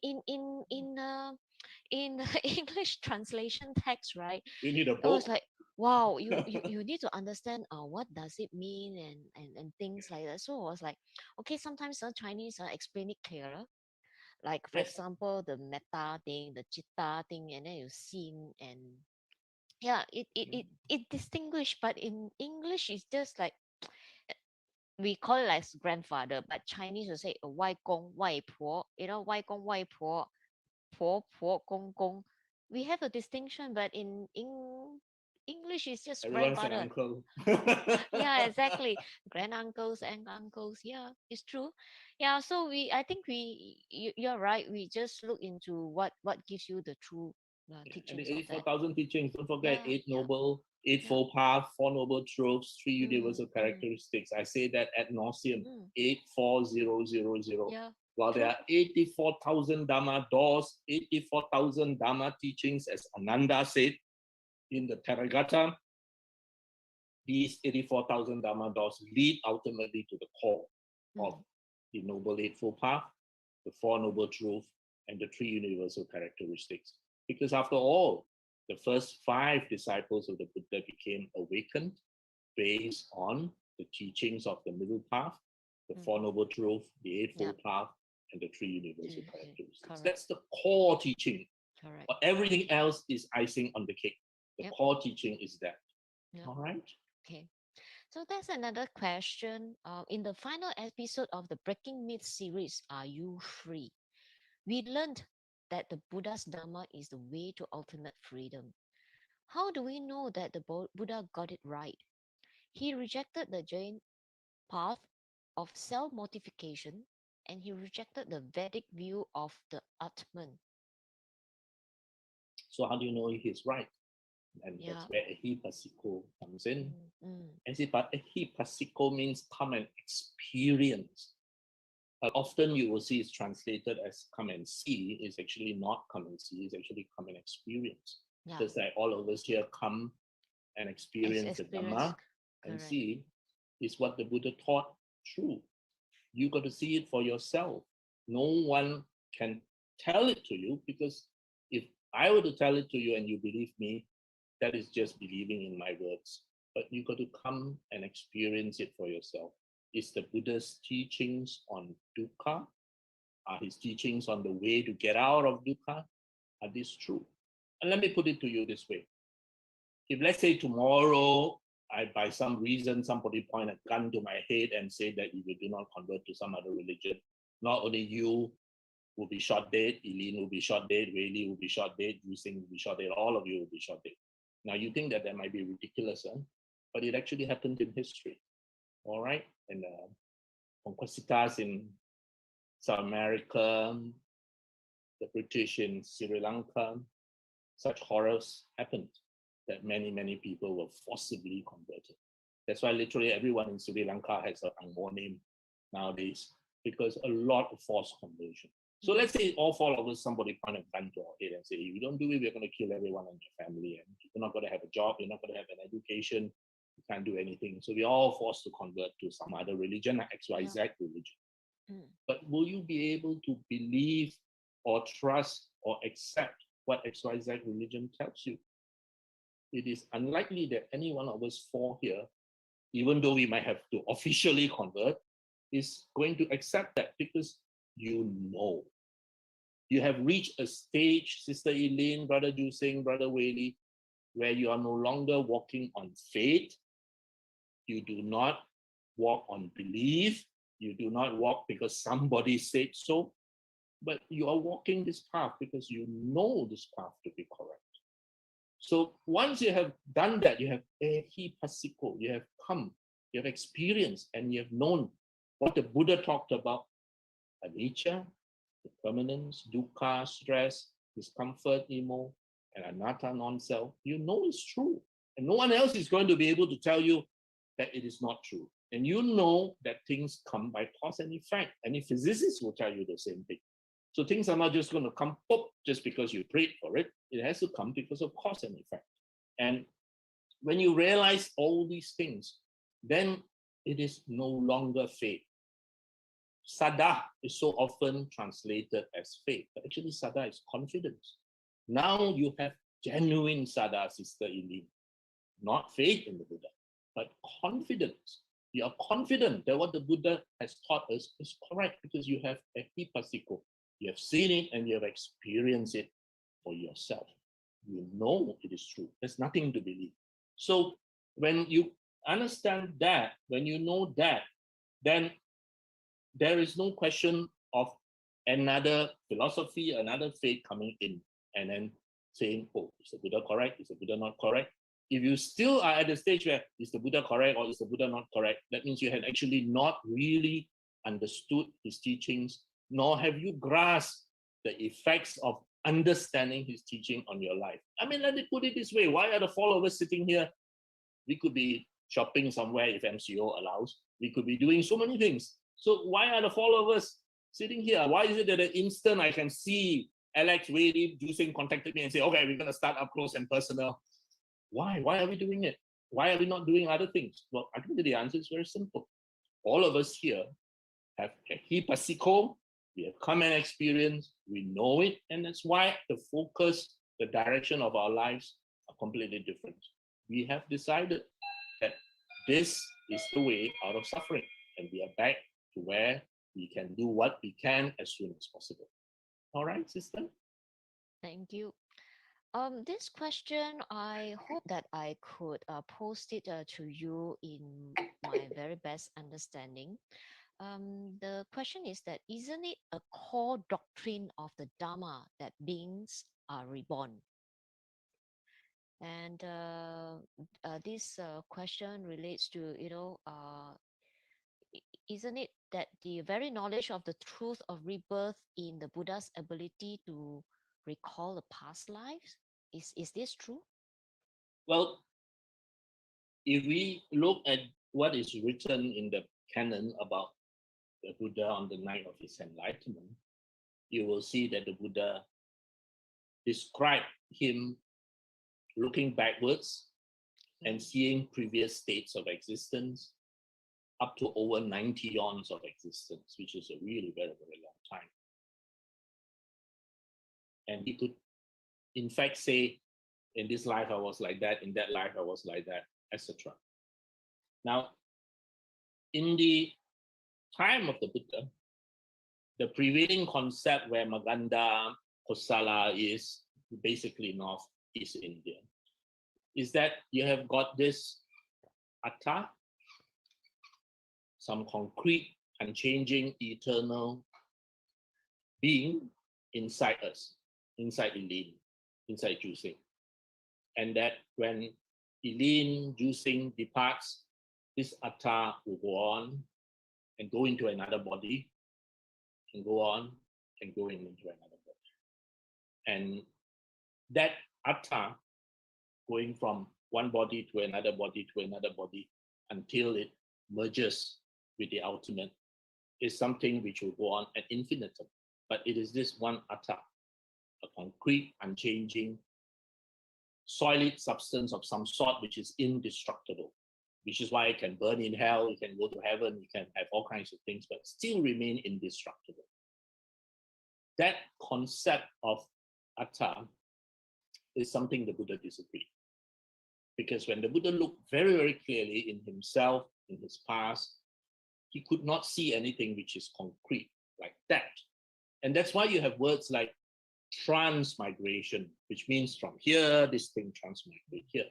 [SPEAKER 2] the English translation text, right?
[SPEAKER 3] You need a
[SPEAKER 2] It was
[SPEAKER 3] book.
[SPEAKER 2] like, wow, you need to understand what does it mean and things like that. So I was like, okay, sometimes Chinese explain it clearer. Like for
[SPEAKER 3] Yes.
[SPEAKER 2] example, the metta thing, the chitta thing, and then you seen and yeah, it distinguished, but in English it's just like we call it as grandfather, but Chinese will say 外公外婆, you know, 外公外婆, 婆婆公公. We have a distinction, but in English it's just
[SPEAKER 3] Everyone's an
[SPEAKER 2] grandfather.
[SPEAKER 3] uncle.
[SPEAKER 2] Yeah, exactly. Granduncles and uncles. Yeah, it's true. Yeah, so I think you're right. We just look into what gives you the true
[SPEAKER 3] And the
[SPEAKER 2] teachings of that.
[SPEAKER 3] 84,000 teachings, don't forget
[SPEAKER 2] Yeah,
[SPEAKER 3] eight
[SPEAKER 2] yeah,
[SPEAKER 3] noble,
[SPEAKER 2] yeah.
[SPEAKER 3] eightfold path, four noble truths, three
[SPEAKER 2] Mm,
[SPEAKER 3] universal
[SPEAKER 2] mm,
[SPEAKER 3] characteristics. I say that ad nauseum,
[SPEAKER 2] mm.
[SPEAKER 3] 84000.
[SPEAKER 2] Yeah,
[SPEAKER 3] While there
[SPEAKER 2] true.
[SPEAKER 3] are 84,000 Dharma doors, 84,000 Dharma teachings, as Ananda said in the Therigatha, these 84,000 Dharma doors lead ultimately to the core of
[SPEAKER 2] Mm,
[SPEAKER 3] the Noble Eightfold Path, the Four Noble Truths, and the three universal characteristics. Because after all, the first 5 disciples of the Buddha became awakened based on the teachings of the middle path, the Four
[SPEAKER 2] mm.
[SPEAKER 3] Noble Truths, the Eightfold
[SPEAKER 2] Yeah,
[SPEAKER 3] Path, and the three universal
[SPEAKER 2] mm,
[SPEAKER 3] characteristics.
[SPEAKER 2] correct,
[SPEAKER 3] That's the core teaching.
[SPEAKER 2] correct.
[SPEAKER 3] But everything else is icing on the cake. The
[SPEAKER 2] Yep,
[SPEAKER 3] core teaching is that.
[SPEAKER 2] yep.
[SPEAKER 3] All right?
[SPEAKER 2] Okay. So that's another question. In the final episode of the Breaking Myths series, Are You Free? We learned that the Buddha's Dharma is the way to ultimate freedom. How do we know that the Buddha got it right? He rejected the Jain path of self mortification and he rejected the Vedic view of the Atman.
[SPEAKER 3] So how do you know he's right? And that's
[SPEAKER 2] Yeah.
[SPEAKER 3] where ahipasiko comes in.
[SPEAKER 2] Mm,
[SPEAKER 3] Ahipasiko means come and experience. But often you will see it's translated as come and see. It's actually not come and see, it's actually come and experience.
[SPEAKER 2] yeah.
[SPEAKER 3] Just like all of us here come and experience the
[SPEAKER 2] Experience.
[SPEAKER 3] Dhamma and
[SPEAKER 2] Correct.
[SPEAKER 3] see is what the Buddha taught true. You got to see it for yourself. No one can tell it to you, because if I were to tell it to you and you believe me, that is just believing in my words. But you got to come and experience it for yourself. Is the Buddha's teachings on dukkha? Are his teachings on the way to get out of dukkha? Are these true? And let me put it to you this way. If let's say tomorrow, by some reason, somebody point a gun to my head and say that if you do not convert to some other religion, not only you will be shot dead, Eileen will be shot dead, Whaley will be shot dead, Yu Sing will be shot dead, all of you will be shot dead. Now you think that might be ridiculous, huh? But it actually happened in history, all right? And conquistas in South America, the British in Sri Lanka, such horrors happened that many people were forcibly converted. That's why literally everyone in Sri Lanka has an Angmo name nowadays, because a lot of forced conversion. So let's say all 4 of us, somebody point a gun to our head and say, if you don't do it, we're going to kill everyone in your family, and you're not going to have a job, you're not going to have an education, you can't do anything. So we're all forced to convert to some other religion, like XYZ religion.
[SPEAKER 2] Mm.
[SPEAKER 3] But will you be able to believe or trust or accept what XYZ religion tells you? It is unlikely that any one of us 4 here, even though we might have to officially convert, is going to accept that, because you know. You have reached a stage, Sister Elaine, Brother Ju Sing, Brother Whaley, where you are no longer walking on faith. You do not walk on belief. You do not walk because somebody said so. But you are walking this path because you know this path to be correct. So once you have done that, you have ehipasiko, you have come, you have experienced, and you have known what the Buddha talked about: anicca, the permanence, dukkha, stress, discomfort, emo, and anatta, non-self. You know it's true. And no one else is going to be able to tell you that it is not true. And you know that things come by cause and effect. Any physicist will tell you the same thing. So things are not just going to come pop just because you prayed for it. It has to come because of cause and effect. And when you realize all these things, then it is no longer faith. Sada is so often translated as faith, but actually sada is confidence. Now you have genuine sada, Sister Eileen. Not faith in the Buddha, but confidence. You are confident that what the Buddha has taught us is correct because you have ehipasiko. You have seen it and you have experienced it for yourself. You know it is true. There's nothing to believe. So when you understand that, when you know that, then there is no question of another philosophy, another faith coming in and then saying, oh, is the Buddha correct? Is the Buddha not correct? If you still are at the stage where is the Buddha correct or is the Buddha not correct, that means you had actually not really understood his teachings, nor have you grasped the effects of understanding his teaching on your life. I mean, let me put it this way. Why are the four of us sitting here? We could be shopping somewhere if MCO allows. We could be doing so many things. So why are the four of us sitting here? Why is it that at the instant I can see Alex, Wei, Jusing contacted me and say, okay, we're going to start up close and personal. Why? Why are we doing it? Why are we not doing other things? Well, I think the answer is very simple. All of us here have a hipasiko, we have common experience, we know it, and that's why the focus, the direction of our lives are completely different. We have decided that this is the way out of suffering, and we are back to where we can do what we can as soon as possible. All right, sister?
[SPEAKER 2] Thank you. This question, I hope that I could post it to you in my very best understanding. The question is that isn't it a core doctrine of the Dharma that beings are reborn? And this question relates to, isn't it that the very knowledge of the truth of rebirth in the Buddha's ability to recall the past lives? Is this true?
[SPEAKER 3] Well, if we look at what is written in the canon about the Buddha on the night of his enlightenment, you will see that the Buddha described him looking backwards and seeing previous states of existence up to over 90 eons of existence, which is a really very, very long time. And he could, in fact, say, in this life I was like that, in that life I was like that, etc. Now, in the time of the Buddha, the prevailing concept where Magadha, Kosala is basically northeast India, is that you have got this Atta, some concrete, unchanging, eternal being inside us, inside Eileen, inside Jusing. And that when Eileen, Jusing departs, this Atta will go on and go into another body, and go on and go into another body. And that Atta going from one body to another body to another body until it merges with the ultimate is something which will go on ad infinitum. But it is this one Atta, a concrete, unchanging, solid substance of some sort which is indestructible, which is why it can burn in hell, it can go to heaven, it can have all kinds of things, but still remain indestructible. That concept of Atta is something the Buddha disagreed. Because when the Buddha looked very, very clearly in himself, in his past, he could not see anything which is concrete like that. And that's why you have words like transmigration, which means from here, this thing transmigrate here.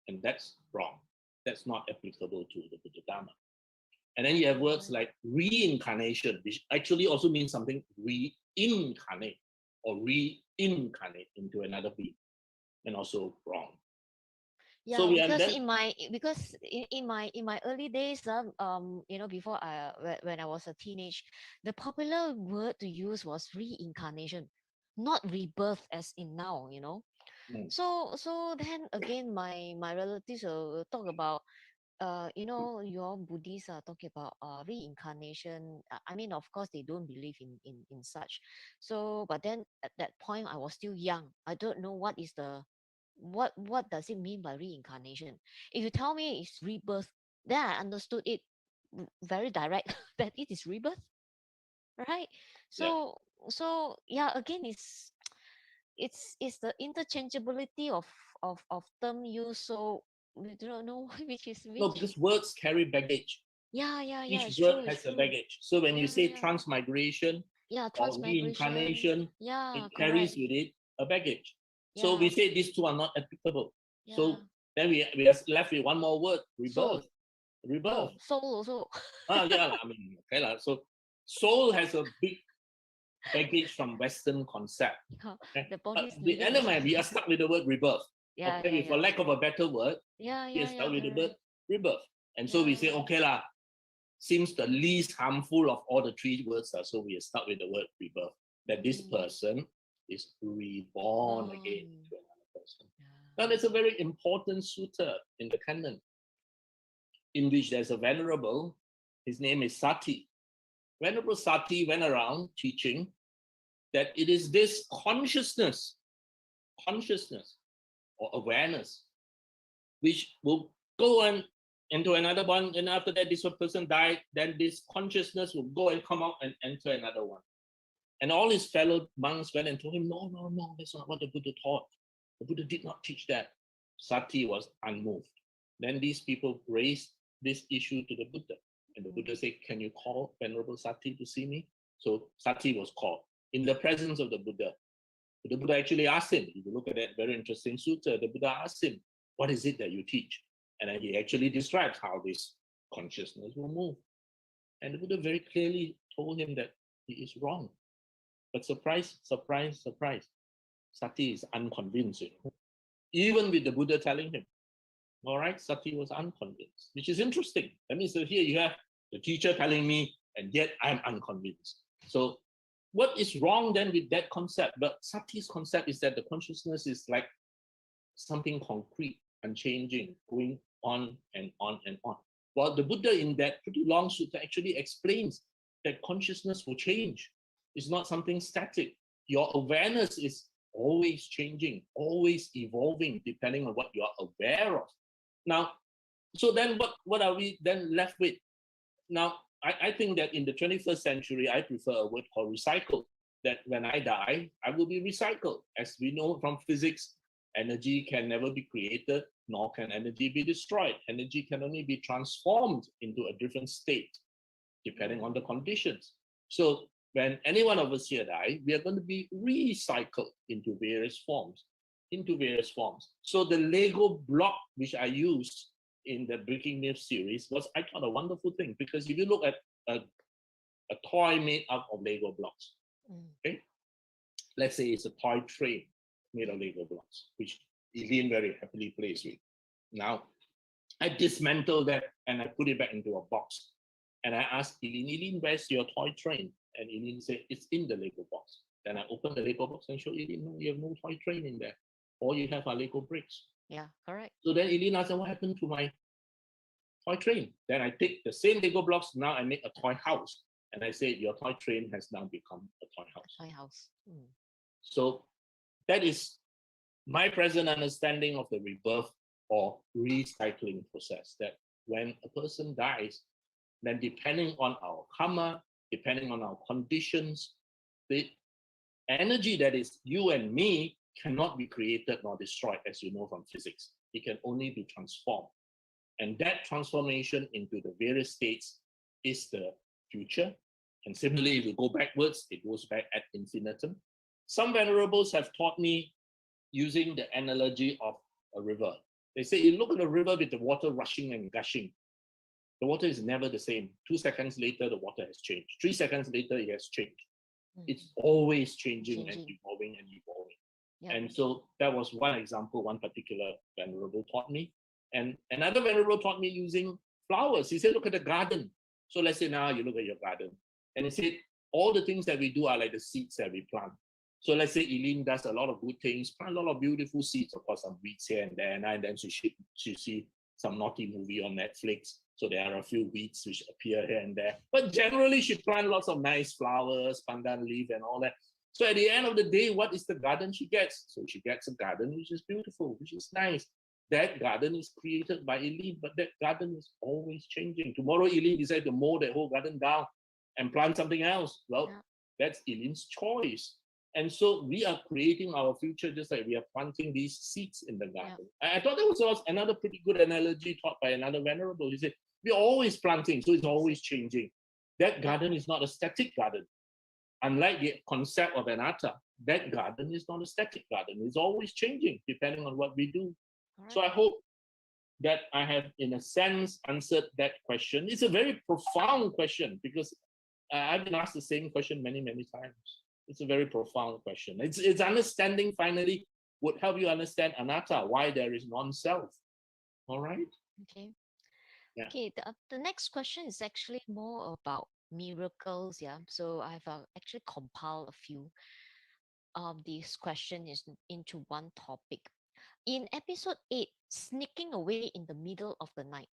[SPEAKER 3] And that's wrong. That's not applicable to the Buddha Dharma. And then you have words like reincarnation, which actually also means something reincarnate or reincarnate into another being, and also wrong.
[SPEAKER 2] Yeah,
[SPEAKER 3] So we
[SPEAKER 2] because
[SPEAKER 3] understand.
[SPEAKER 2] in my early days, before when I was a teenage, the popular word to use was reincarnation, not rebirth as in now.
[SPEAKER 3] Mm.
[SPEAKER 2] So then again, my relatives will talk about your Buddhists are talking about reincarnation. I mean, of course, they don't believe in such. So, but then at that point, I was still young. I don't know what does it mean by reincarnation. If you tell me it's rebirth, then I understood it very direct that it is rebirth, right?
[SPEAKER 3] Yeah.
[SPEAKER 2] So yeah, again, it's the interchangeability of term use. So we don't know which is
[SPEAKER 3] No,
[SPEAKER 2] which.
[SPEAKER 3] because words carry baggage.
[SPEAKER 2] Yeah,
[SPEAKER 3] Each
[SPEAKER 2] it's
[SPEAKER 3] word
[SPEAKER 2] true, it's
[SPEAKER 3] has a
[SPEAKER 2] true.
[SPEAKER 3] baggage. So when you
[SPEAKER 2] Yeah,
[SPEAKER 3] say transmigration
[SPEAKER 2] yeah,
[SPEAKER 3] or
[SPEAKER 2] transmigration.
[SPEAKER 3] reincarnation,
[SPEAKER 2] Yeah,
[SPEAKER 3] it carries
[SPEAKER 2] correct.
[SPEAKER 3] with it a baggage. So
[SPEAKER 2] Yeah,
[SPEAKER 3] we say these two are not applicable.
[SPEAKER 2] yeah.
[SPEAKER 3] So then we are left with one more word,
[SPEAKER 2] So
[SPEAKER 3] rebirth. Rebirth.
[SPEAKER 2] Oh, soul also.
[SPEAKER 3] Yeah, I mean, okay, lah. So soul has a big baggage from Western concept.
[SPEAKER 2] Yeah,
[SPEAKER 3] Okay?
[SPEAKER 2] the
[SPEAKER 3] But
[SPEAKER 2] body's
[SPEAKER 3] the
[SPEAKER 2] needing.
[SPEAKER 3] enemy, we are stuck with the word rebirth.
[SPEAKER 2] Yeah,
[SPEAKER 3] Okay,
[SPEAKER 2] yeah,
[SPEAKER 3] for
[SPEAKER 2] yeah.
[SPEAKER 3] lack of a better word,
[SPEAKER 2] Yeah,
[SPEAKER 3] we are
[SPEAKER 2] yeah, yeah,
[SPEAKER 3] stuck with the word
[SPEAKER 2] correct.
[SPEAKER 3] rebirth. And so we say,
[SPEAKER 2] Yeah.
[SPEAKER 3] okay, lah, seems the least harmful of all the three words. So we are stuck with the word rebirth. That this
[SPEAKER 2] Mm.
[SPEAKER 3] person is reborn again
[SPEAKER 2] Born.
[SPEAKER 3] to another person. Now, there's a very important sutta in the canon in which there's a venerable. His name is Sati. Venerable Sati went around teaching that it is this consciousness or awareness, which will go on into another one, and after that, this one person died, then this consciousness will go and come out and enter another one. And all his fellow monks went and told him, no, that's not what the Buddha taught. The Buddha did not teach that. Sati was unmoved. Then these people raised this issue to the Buddha. And the Buddha said, can you call Venerable Sati to see me? So Sati was called in the presence of the Buddha. The Buddha actually asked him, if you look at that very interesting sutta, the Buddha asked him, what is it that you teach? And then he actually describes how this consciousness will move. And the Buddha very clearly told him that he is wrong. But surprise, Sati is unconvinced. Even with the Buddha telling him, all right, Sati was unconvinced, which is interesting. That means that here you have the teacher telling me, and yet I'm unconvinced. So what is wrong then with that concept? But Sati's concept is that the consciousness is like something concrete, unchanging, going on and on and on. While the Buddha in that pretty long sutta actually explains that consciousness will change. It's not something static. Your awareness is always changing, always evolving, depending on what you are aware of. Now, so then what are we then left with? Now, I think that in the 21st century, I prefer a word called recycle, that when I die, I will be recycled. As we know from physics, energy can never be created, nor can energy be destroyed. Energy can only be transformed into a different state, depending on the conditions. So when any one of us here die, we are going to be recycled into various forms. So the Lego block, which I used in the Breaking Myth series, was, I thought, a wonderful thing, because if you look at a toy made up of Lego blocks, okay, let's say it's a toy train made of Lego blocks, which Eileen very happily plays with. Now, I dismantle that and I put it back into a box. And I asked Eileen, where's your toy train? And Eileen said, it's in the Lego box. Then I opened the Lego box and showed Eileen, no, you have no toy train in there. All you have are Lego bricks.
[SPEAKER 2] Yeah, correct.
[SPEAKER 3] So then Eileen asked, what happened to my toy train? Then I take the same Lego blocks, now I make a toy house. And I said, your toy train has now become a toy house.
[SPEAKER 2] Toy house.
[SPEAKER 3] So that is my present understanding of the rebirth or recycling process, that when a person dies, then depending on our karma, depending on our conditions, the energy that is you and me cannot be created nor destroyed, as you know from physics. It can only be transformed. And that transformation into the various states is the future. And similarly, if you go backwards, it goes back ad infinitum. Some venerables have taught me using the analogy of a river. They say, you look at a river with the water rushing and gushing. The water is never the same. 2 seconds later, the water has changed. 3 seconds later, it has changed. It's always changing and evolving and evolving. Yeah. And so that was one example, one particular venerable taught me. And another venerable taught me using flowers. He said, look at the garden. So let's say now you look at your garden. And he said, all the things that we do are like the seeds that we plant. So let's say Eileen does a lot of good things, plant a lot of beautiful seeds, of course, some weeds here and there, and then she see some naughty movie on Netflix. So there are a few weeds which appear here and there. But generally, she plants lots of nice flowers, pandan leaf and all that. So at the end of the day, what is the garden she gets? So she gets a garden which is beautiful, which is nice. That garden is created by Eileen, but that garden is always changing. Tomorrow, Eileen decides to mow that whole garden down and plant something else. Well, that's Eileen's choice. And so we are creating our future just like we are planting these seeds in the garden. Yeah. I thought that was another pretty good analogy taught by another venerable. He said, we're always planting, so it's always changing. That garden is not a static garden. Unlike the concept of anatta, that garden is not a static garden. It's always changing depending on what we do. Right. So I hope that I have, in a sense, answered that question. It's a very profound question because I've been asked the same question many, many times. It's a very profound question. It's understanding finally would help you understand anatta, why there is non-self. All right?
[SPEAKER 2] Okay.
[SPEAKER 3] Yeah.
[SPEAKER 2] Okay. The next question is actually more about miracles. Yeah. So I've actually compiled a few of these questions into one topic. In episode 8, Sneaking Away in the Middle of the Night,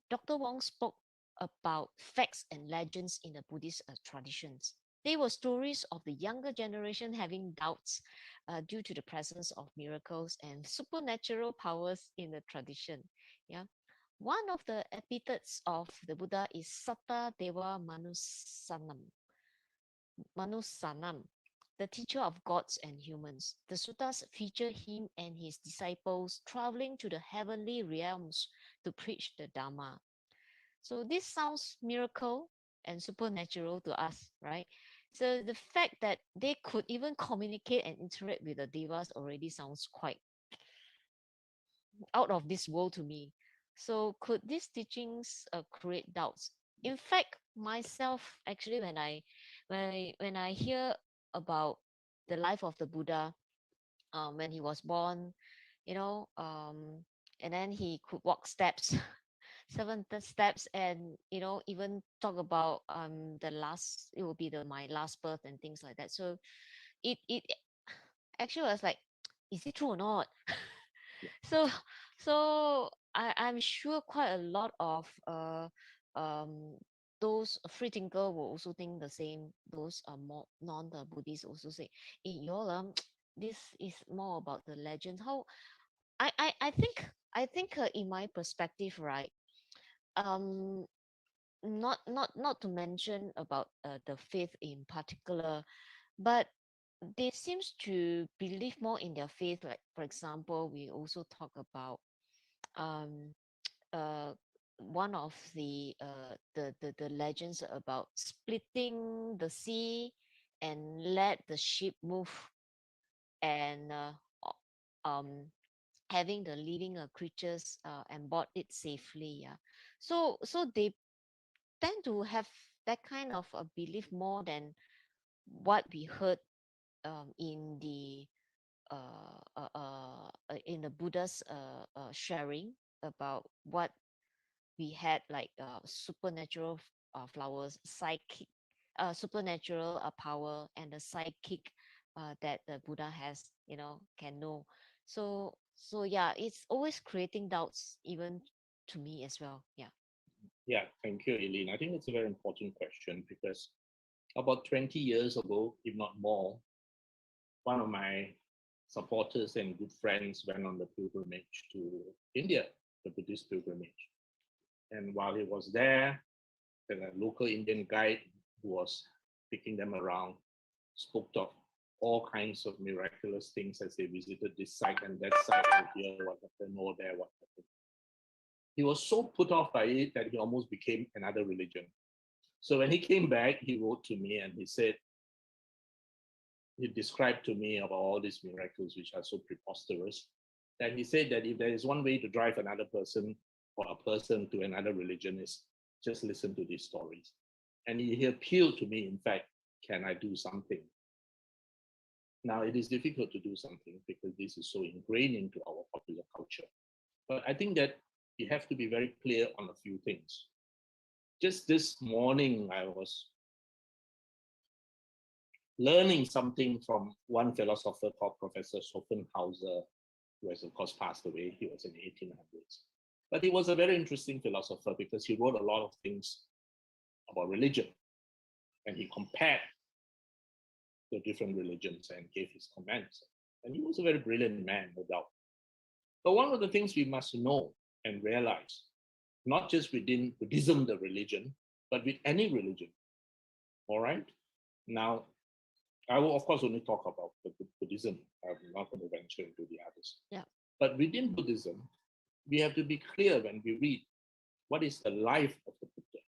[SPEAKER 2] Dr. Wong spoke about facts and legends in the Buddhist traditions. They were stories of the younger generation having doubts due to the presence of miracles and supernatural powers in the tradition. Yeah. One of the epithets of the Buddha is Satta Deva Manusanam, the teacher of gods and humans. The suttas feature him and his disciples traveling to the heavenly realms to preach the Dharma. So this sounds miracle and supernatural to us, right? So the fact that they could even communicate and interact with the devas already sounds quite out of this world to me. So could these teachings create doubts? In fact, myself actually, when I hear about the life of the Buddha, when he was born, you know, and then he could walk steps, steps, and even talk about the last, it will be my last birth and things like that. So it actually was like, is it true or not? so I'm sure quite a lot of um those free thinker will also think the same. Those more non-Buddhists also say, y'all, this is more about the legend. How I think in my perspective, right? um not to mention about the faith in particular, but they seems to believe more in their faith. Like, for example, we also talk about um uh one of the legends about splitting the sea and let the ship move, and um having the living creatures and board it safely. Yeah. So they tend to have that kind of a belief more than what we heard in the Buddha's sharing about what we had, like supernatural flowers, psychic, supernatural power, and the psychic that the Buddha has, can know. So yeah, it's always creating doubts, even to me as well. Yeah.
[SPEAKER 3] Yeah, thank you, Eileen. I think it's a very important question because about 20 years ago, if not more, one of my supporters and good friends went on the pilgrimage to India, the Buddhist pilgrimage. And while he was there, the local Indian guide who was taking them around spoke of all kinds of miraculous things as they visited this site and that site, and here what happened, or there what happened. He was so put off by it that he almost became another religion. So when he came back, he wrote to me and he described to me about all these miracles, which are so preposterous. And he said that if there is one way to drive another person or a person to another religion, is just listen to these stories. And he appealed to me, in fact, can I do something? Now, it is difficult to do something because this is so ingrained into our popular culture. But I think that you have to be very clear on a few things. Just this morning, I was learning something from one philosopher called Professor Schopenhauer, who has, of course, passed away. He was in the 1800s. But he was a very interesting philosopher because he wrote a lot of things about religion. And he compared the different religions and gave his comments. And he was a very brilliant man, no doubt. But one of the things we must know and realize, not just within Buddhism, the religion, but with any religion, all right? Now, I will, of course, only talk about the Buddhism. I'm not going to venture into the others.
[SPEAKER 2] Yeah.
[SPEAKER 3] But within Buddhism, we have to be clear when we read what is the life of the Buddha.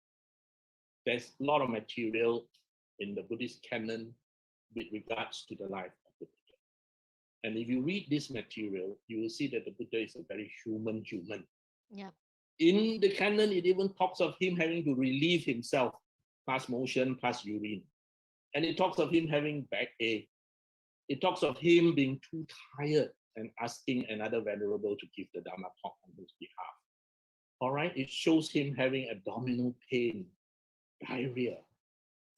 [SPEAKER 3] There's a lot of material in the Buddhist canon with regards to the life of the Buddha. And if you read this material, you will see that the Buddha is a very human.
[SPEAKER 2] Yeah.
[SPEAKER 3] In the canon, it even talks of him having to relieve himself, pass motion, pass urine. And it talks of him having backache. It talks of him being too tired and asking another venerable to give the Dharma talk on his behalf. All right, it shows him having abdominal pain, diarrhea,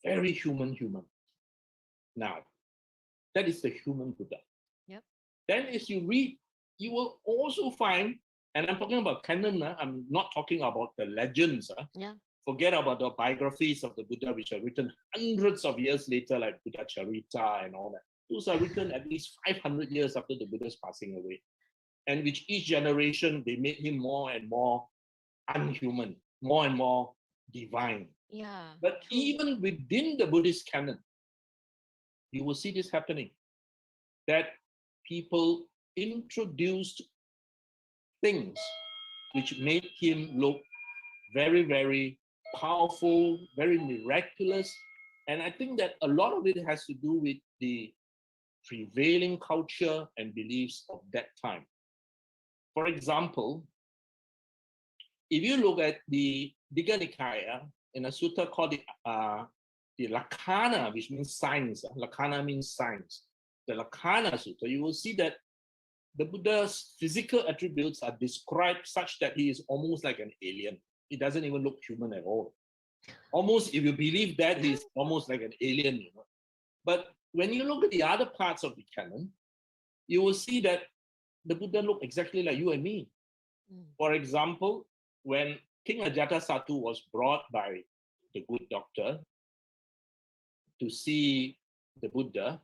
[SPEAKER 3] very human. Now, that is the human Buddha.
[SPEAKER 2] Yep.
[SPEAKER 3] Then as you read, you will also find, and I'm talking about canon, I'm not talking about the legends.
[SPEAKER 2] Yeah.
[SPEAKER 3] Forget about the biographies of the Buddha, which are written hundreds of years later, like Buddha Charita and all that. Those are written at least 500 years after the Buddha's passing away. And which each generation, they made him more and more unhuman, more and more divine.
[SPEAKER 2] Yeah.
[SPEAKER 3] But
[SPEAKER 2] True.
[SPEAKER 3] even within the Buddhist canon, you will see this happening, that people introduced things which made him look very, very powerful, very miraculous. And I think that a lot of it has to do with the prevailing culture and beliefs of that time. For example, if you look at the Digha Nikaya, in a sutta called the Lakkhana, which means science. Lakkhana means science. The Lakkhana Sutta, you will see that the Buddha's physical attributes are described such that he is almost like an alien. He doesn't even look human at all. Almost, if you believe that, he's almost like an alien, you know. But when you look at the other parts of the canon, you will see that the Buddha looked exactly like you and me. For example, when King Ajatasattu was brought by the good doctor to see the Buddha,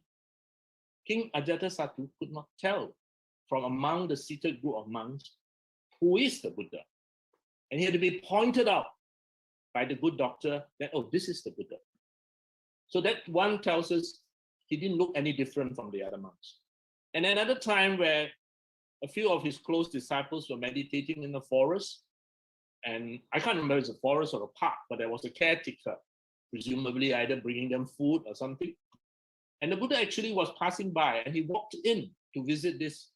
[SPEAKER 3] King Ajatasattu could not tell from among the seated group of monks who is the Buddha. And he had to be pointed out by the good doctor that, oh, this is the Buddha. So that one tells us he didn't look any different from the other monks. And another time where a few of his close disciples were meditating in the forest, and I can't remember if it's a forest or a park, but there was a caretaker, presumably either bringing them food or something. And the Buddha actually was passing by, and he walked in to visit these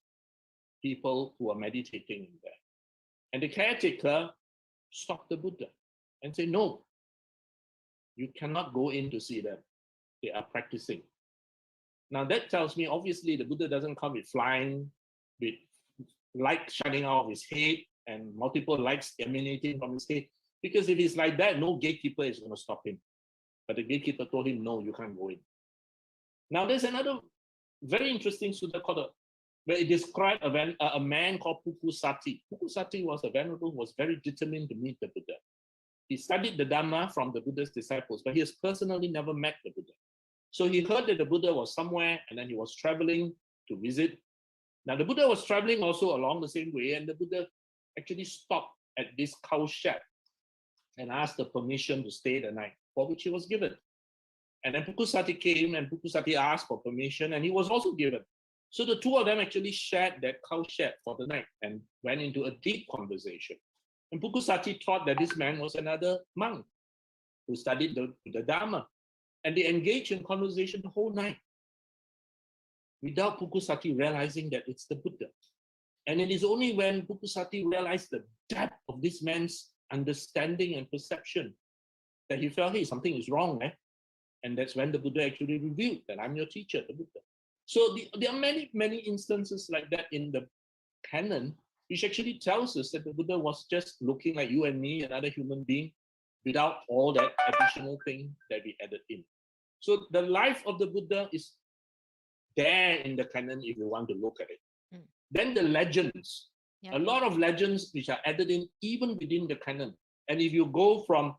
[SPEAKER 3] people who were meditating in there. And the caretaker stopped the Buddha and said, no, you cannot go in to see them. They are practicing. Now that tells me, obviously, the Buddha doesn't come with flying, with light shining out of his head and multiple lights emanating from his head. Because if he's like that, no gatekeeper is going to stop him. But the gatekeeper told him, no, you can't go in. Now there's another very interesting sutta called where it described a man called Pukusati. Pukusati was a venerable who was very determined to meet the Buddha. He studied the Dhamma from the Buddha's disciples, but he has personally never met the Buddha. So he heard that the Buddha was somewhere, and then he was traveling to visit. Now the Buddha was traveling also along the same way, and the Buddha actually stopped at this cow shed and asked the permission to stay the night, for which he was given. And then Pukusati came, and Pukusati asked for permission, and he was also given. So the two of them actually shared that cow shed for the night and went into a deep conversation. And Pukusati thought that this man was another monk who studied the Dhamma. And they engaged in conversation the whole night without Pukusati realizing that it's the Buddha. And it is only when Pukusati realized the depth of this man's understanding and perception that he felt, hey, something is wrong. And that's when the Buddha actually revealed that I'm your teacher, the Buddha. So there are many, many instances like that in the canon, which actually tells us that the Buddha was just looking like you and me, another human being, without all that additional thing that we added in. So the life of the Buddha is there in the canon if you want to look at it. Then the legends, a lot of legends which are added in even within the canon. And if you go from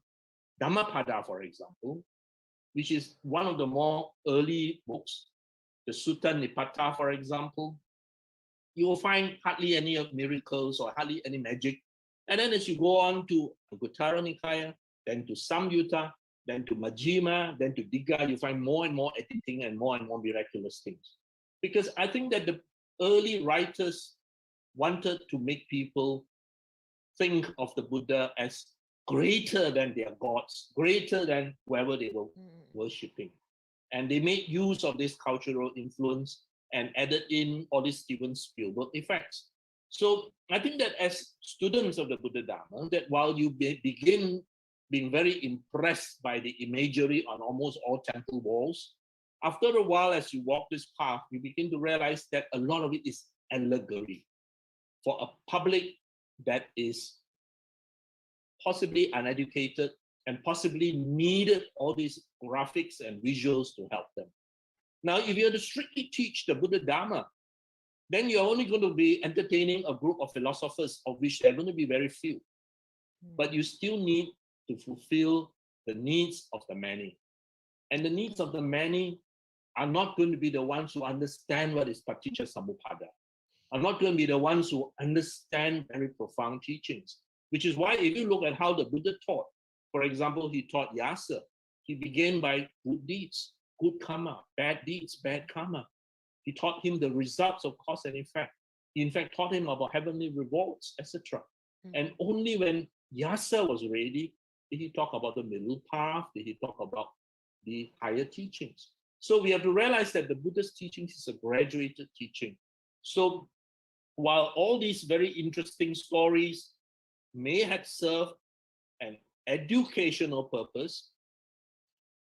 [SPEAKER 3] Dhammapada, for example, which is one of the more early books, the Sutta Nipata, for example, you will find hardly any of miracles or hardly any magic. And then as you go on to Anguttara Nikaya, then to Samyutta, then to Majjhima, then to Digha, you find more and more editing and more miraculous things. Because I think that the early writers wanted to make people think of the Buddha as greater than their gods, greater than whoever they were worshipping. And they made use of this cultural influence and added in all these Steven Spielberg effects. So I think that as students of the Buddha Dharma, that while you begin being very impressed by the imagery on almost all temple walls, after a while, as you walk this path, you begin to realize that a lot of it is allegory for a public that is possibly uneducated and possibly needed all these graphics and visuals to help them. Now, if you are to strictly teach the Buddha Dharma, then you're only going to be entertaining a group of philosophers, of which there are going to be very few. But you still need to fulfill the needs of the many. And the needs of the many are not going to be the ones who understand what is Paticca Samuppada, are not going to be the ones who understand very profound teachings, which is why if you look at how the Buddha taught, for example, he taught Yasa, he began by good deeds, good karma, bad deeds, bad karma. He taught him the results of cause and effect. He in fact taught him about heavenly rewards, etc. And only when Yasa was ready did he talk about the middle path, did he talk about the higher teachings. So we have to realize that the Buddha's teachings is a graduated teaching. So while all these very interesting stories may have served an educational purpose,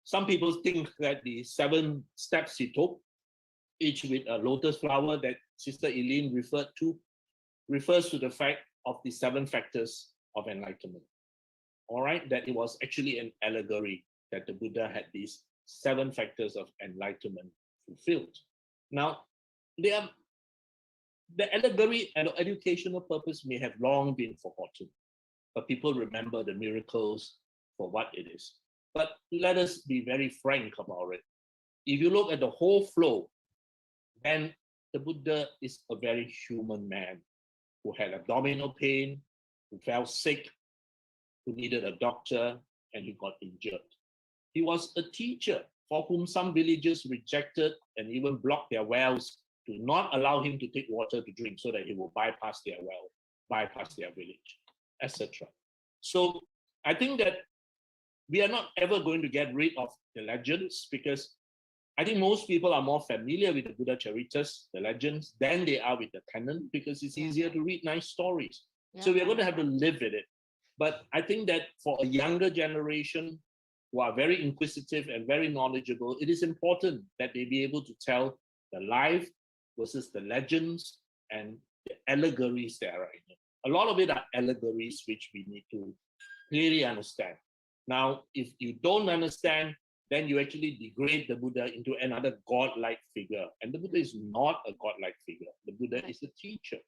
[SPEAKER 3] some people think that the 7 steps he took, each with a lotus flower that Sister Eileen referred to, refers to the fact of the 7 factors of enlightenment. All right, that it was actually an allegory that the Buddha had these 7 factors of enlightenment fulfilled. Now, the allegory and educational purpose may have long been forgotten, but people remember the miracles for what it is. But let us be very frank about it. If you look at the whole flow, then the Buddha is a very human man who had abdominal pain, who fell sick, who needed a doctor, and he got injured. He was a teacher for whom some villagers rejected and even blocked their wells to not allow him to take water to drink so that he will bypass their well, bypass their village, etc. So I think that we are not ever going to get rid of the legends, because I think most people are more familiar with the Buddha Charitas, the legends, than they are with the canon, because it's easier to read nice stories. So we're going to have to live with it. But I think that for a younger generation who are very inquisitive and very knowledgeable, it is important that they be able to tell the life versus the legends and the allegories that are in it. A lot of it are allegories which we need to clearly understand. Now, if you don't understand, then you actually degrade the Buddha into another godlike figure. And the Buddha is not a godlike figure. The Buddha is a teacher.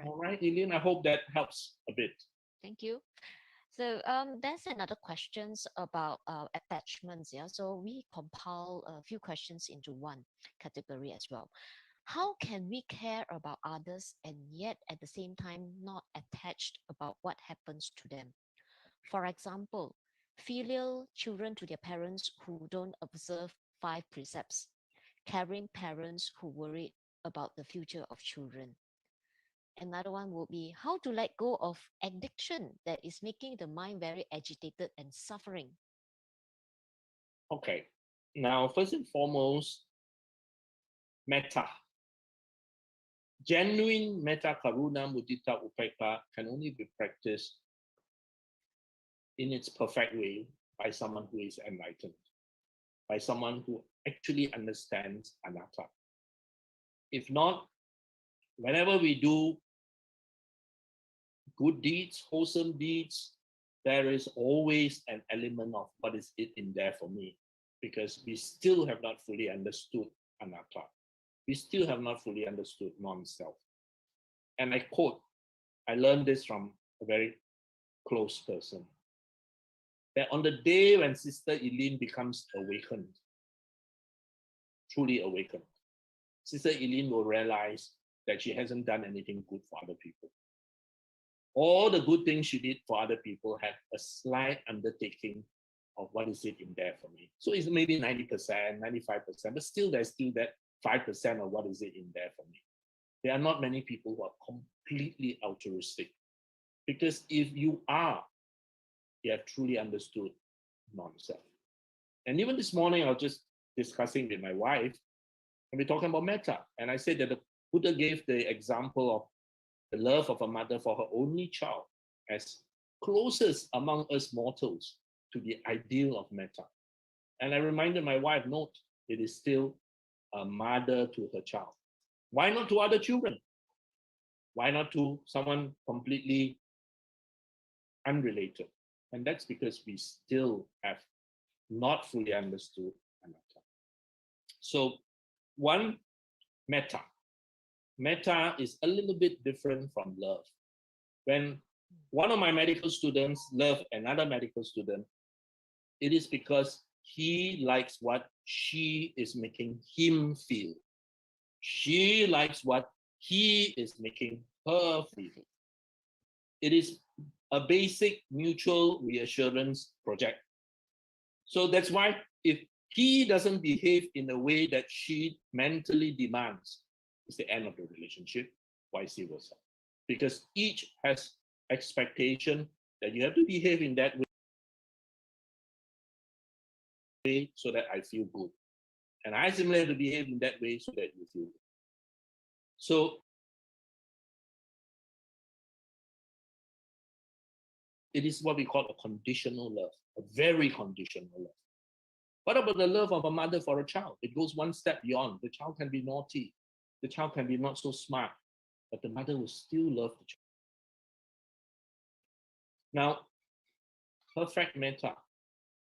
[SPEAKER 3] All right, Eileen, I hope that helps a bit.
[SPEAKER 2] Thank you. So there's another questions about attachments. Yeah, so we compile a few questions into one category as well. How can we care about others and yet at the same time not attached about what happens to them? For example, filial children to their parents who don't observe 5 precepts, caring parents who worry about the future of children. Another one would be how to let go of addiction that is making the mind very agitated and suffering.
[SPEAKER 3] Okay, now first and foremost, metta. Genuine metta, karuna, mudita, upekkha can only be practiced in its perfect way by someone who is enlightened, by someone who actually understands anatta. If not, whenever we do good deeds, wholesome deeds, there is always an element of what is it in there for me, because we still have not fully understood anatta. We still have not fully understood non-self. And I quote, I learned this from a very close person, that on the day when Sister Eileen becomes awakened, truly awakened, Sister Eileen will realize that she hasn't done anything good for other people. All the good things she did for other people had a slight undertaking of what is it in there for me. So it's maybe 90%, 95%, but still there's still that 5% of what is it in there for me. There are not many people who are completely altruistic, because if you are, you have truly understood non-self. And even this morning, I was just discussing with my wife, and we're talking about metta. And I said that the Buddha gave the example of the love of a mother for her only child as closest among us mortals to the ideal of metta. And I reminded my wife, note, it is still a mother to her child. Why not to other children? Why not to someone completely unrelated? And that's because we still have not fully understood anatta. So, one, metta. Metta is a little bit different from love. When one of my medical students loves another medical student, it is because he likes what she is making him feel. She likes what he is making her feel. It is a basic mutual reassurance project. So that's why if he doesn't behave in a way that she mentally demands, it's the end of the relationship, vice versa. Because each has expectation that you have to behave in that way so that I feel good. And I similarly have to behave in that way so that you feel good. So it is what we call a conditional love, a very conditional love. What about the love of a mother for a child? It goes one step beyond. The child can be naughty. The child can be not so smart, but the mother will still love the child. Now, perfect metta,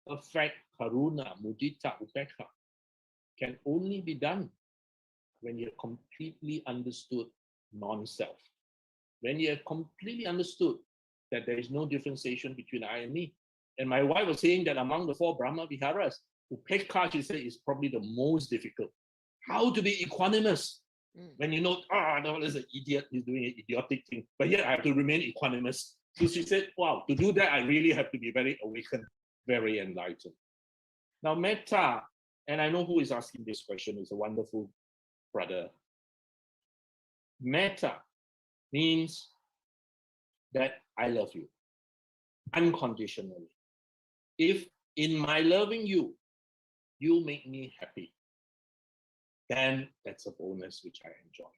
[SPEAKER 3] perfect karuna, mudita, upekha can only be done when you have completely understood non-self. When you have completely understood that there is no differentiation between I and me. And my wife was saying that among the 4 Brahma Viharas, Upekha, she said, is probably the most difficult. How to be equanimous when you know, no, there's an idiot, he's doing an idiotic thing, but yet I have to remain equanimous. So she said, wow, to do that, I really have to be very awakened, very enlightened. Now, metta, and I know who is asking this question, is a wonderful brother. Metta means that I love you unconditionally. If in my loving you, you make me happy, then that's a bonus which I enjoy.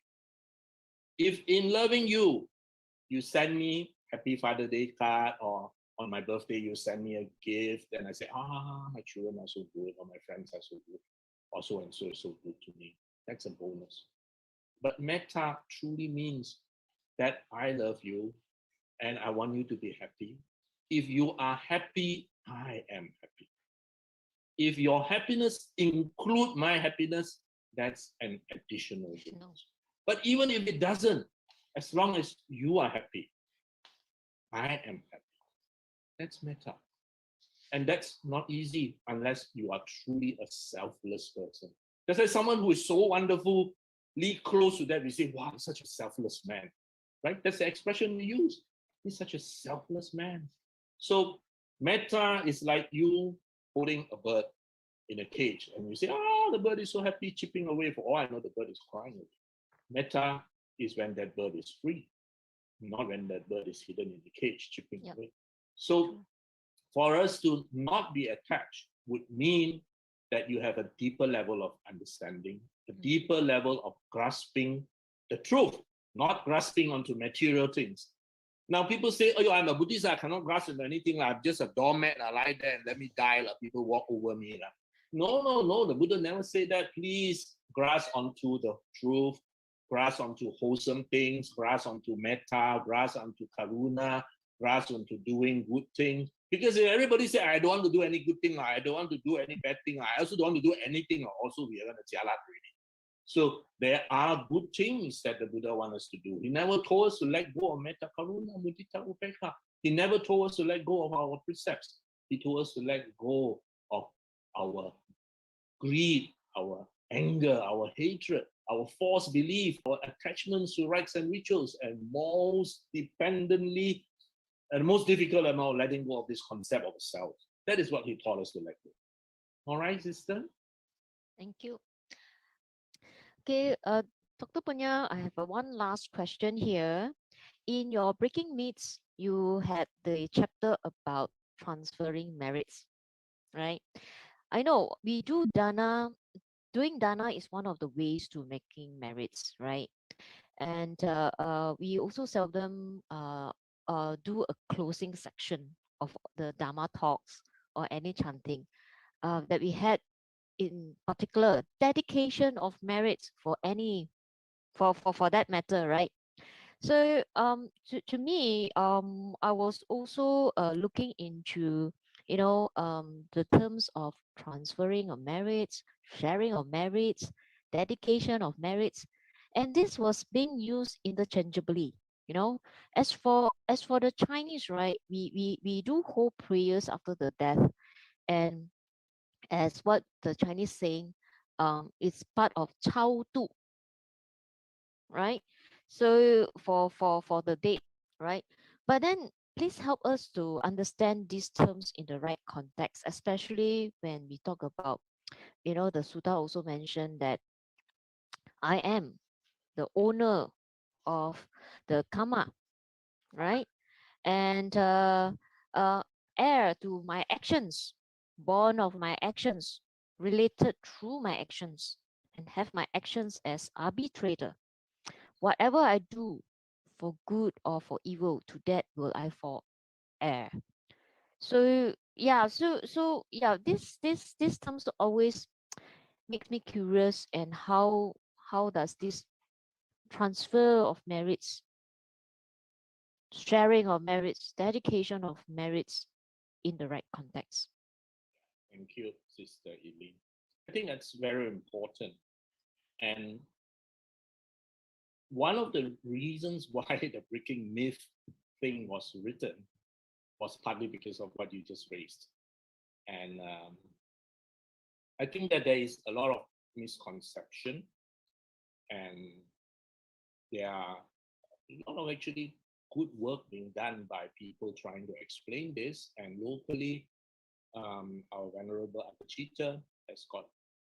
[SPEAKER 3] If in loving you, you send me Happy Father's Day card, or on my birthday, you send me a gift, and I say, my children are so good, or my friends are so good, or so and so is so good to me. That's a bonus. But metta truly means that I love you and I want you to be happy. If you are happy, I am happy. If your happiness include my happiness, that's an additional bonus. But even if it doesn't, as long as you are happy, I am happy. That's metta. And that's not easy unless you are truly a selfless person. There's like someone who is so wonderfully close to that, we say, wow, such a selfless man, right? That's the expression we use. He's such a selfless man. So metta is like you holding a bird in a cage and you say, the bird is so happy chipping away. For all I know, the bird is crying. Metta is when that bird is free, not when that bird is hidden in the cage chipping away. So for us to not be attached would mean that you have a deeper level of understanding, a deeper level of grasping the truth, not grasping onto material things. Now people say, I'm a Buddhist, I cannot grasp into anything. I'm just a doormat, I lie there and let me die, people walk over me. No, the Buddha never said that. Please grasp onto the truth, grasp onto wholesome things, grasp onto metta, grasp onto karuna, grasp onto doing good things. Because if everybody say, I don't want to do any good thing, I don't want to do any bad thing, I also don't want to do anything, also we are going to jalat already. So there are good things that the Buddha wants us to do. He never told us to let go of metta, karuna, mudita, upekha. He never told us to let go of our precepts. He told us to let go of our greed, our anger, our hatred, our false belief, our attachments to rites and rituals, and most dependently, and most difficult amount, letting go of this concept of self. That is what he taught us to let go. All right, sister?
[SPEAKER 2] Thank you. Okay, Dr. Punya, I have one last question here. In your Breaking Myths, you had the chapter about transferring merits, right? I know we do dana. Doing dana is one of the ways to making merits, right? And we also seldom do a closing section of the Dharma talks or any chanting that we had in particular dedication of merits for any for that matter, right? So to me, I was also looking into, the terms of transferring of merits, sharing of merits, dedication of merits, and this was being used interchangeably. You know, as for the Chinese, right? We do hold prayers after the death, and as what the Chinese saying, it's part of Chao Tu, right? So for the date, right? But then please help us to understand these terms in the right context, especially when we talk about, the Sutta also mentioned that I am the owner of the karma, right? And uh, heir to my actions, born of my actions, related through my actions, and have my actions as arbitrator. Whatever I do for good or for evil, to that will I fall heir. So yeah, so this terms always makes me curious, and how does this transfer of merits, sharing of merits, dedication of merits in the right context?
[SPEAKER 3] Thank you, Sister Eileen. I think that's very important. And one of the reasons why the breaking myth thing was written was partly because of what you just raised. And I think that there is a lot of misconception, and there are a lot of actually good work being done by people trying to explain this. And locally, our Venerable Akachita has got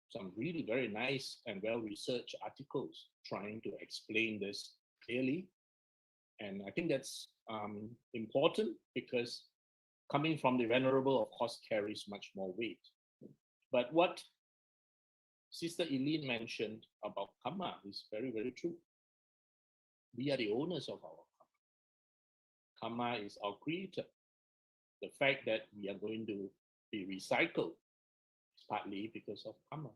[SPEAKER 3] some really very nice and well-researched articles trying to explain this clearly. And I think that's important because coming from the Venerable, of course, carries much more weight. But what Sister Eileen mentioned about karma is very, very true. We are the owners of our karma. Karma is our creator. The fact that we are going to be recycled is partly because of karma.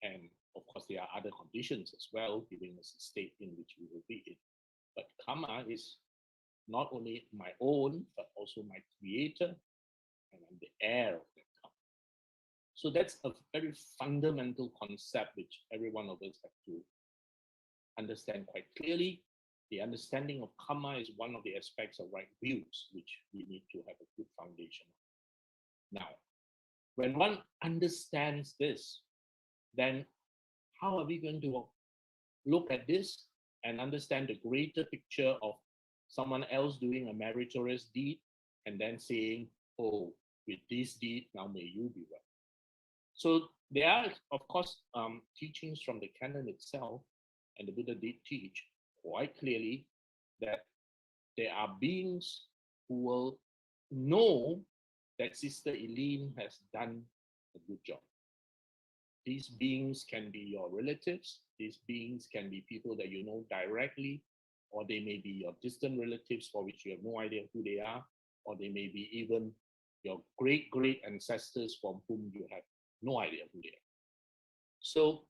[SPEAKER 3] And of course, there are other conditions as well, giving us a state in which we will be in. But karma is not only my own, but also my creator, and I'm the heir of that karma. So that's a very fundamental concept which every one of us have to understand quite clearly. The understanding of karma is one of the aspects of right views, which we need to have a good foundation. Now, when one understands this, then how are we going to look at this and understand the greater picture of someone else doing a meritorious deed and then saying, oh, with this deed, now may you be well. So there are, of course, teachings from the canon itself, and the Buddha did teach quite clearly that there are beings who will know that Sister Eileen has done a good job. These beings can be your relatives. These beings can be people that you know directly, or they may be your distant relatives for which you have no idea who they are, or they may be even your great great ancestors from whom you have no idea who they are. So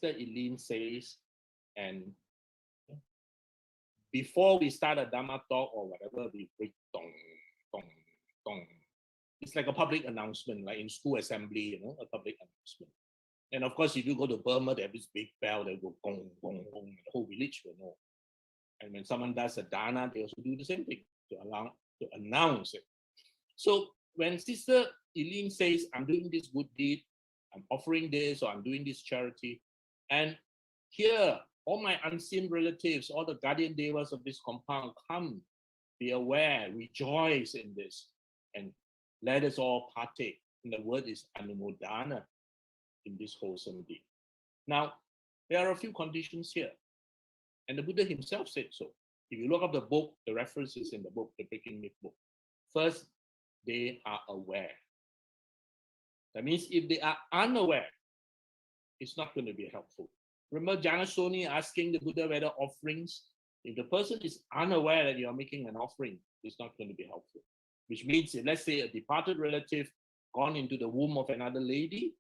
[SPEAKER 3] Sister Eileen says, and before we start a Dhamma talk or whatever, we break dong, dong, dong. It's like a public announcement, like in school assembly, a public announcement. And of course, if you go to Burma, they have this big bell that will gong, gong, gong, and the whole village will know. And when someone does a dana, they also do the same thing to announce it. So when Sister Eileen says, I'm doing this good deed, I'm offering this, or I'm doing this charity, and here, all my unseen relatives, all the guardian devas of this compound come, be aware, rejoice in this. and let us all partake. And the word is anumodana in this wholesome deed. Now, there are a few conditions here. And the Buddha himself said so. If you look up the book, the references in the book, the Breaking Myth book. First, they are aware. That means if they are unaware, it's not going to be helpful. Remember Janasoni asking the Buddha whether offerings, if the person is unaware that you are making an offering, it's not going to be helpful. Which means if, let's say, a departed relative gone into the womb of another lady,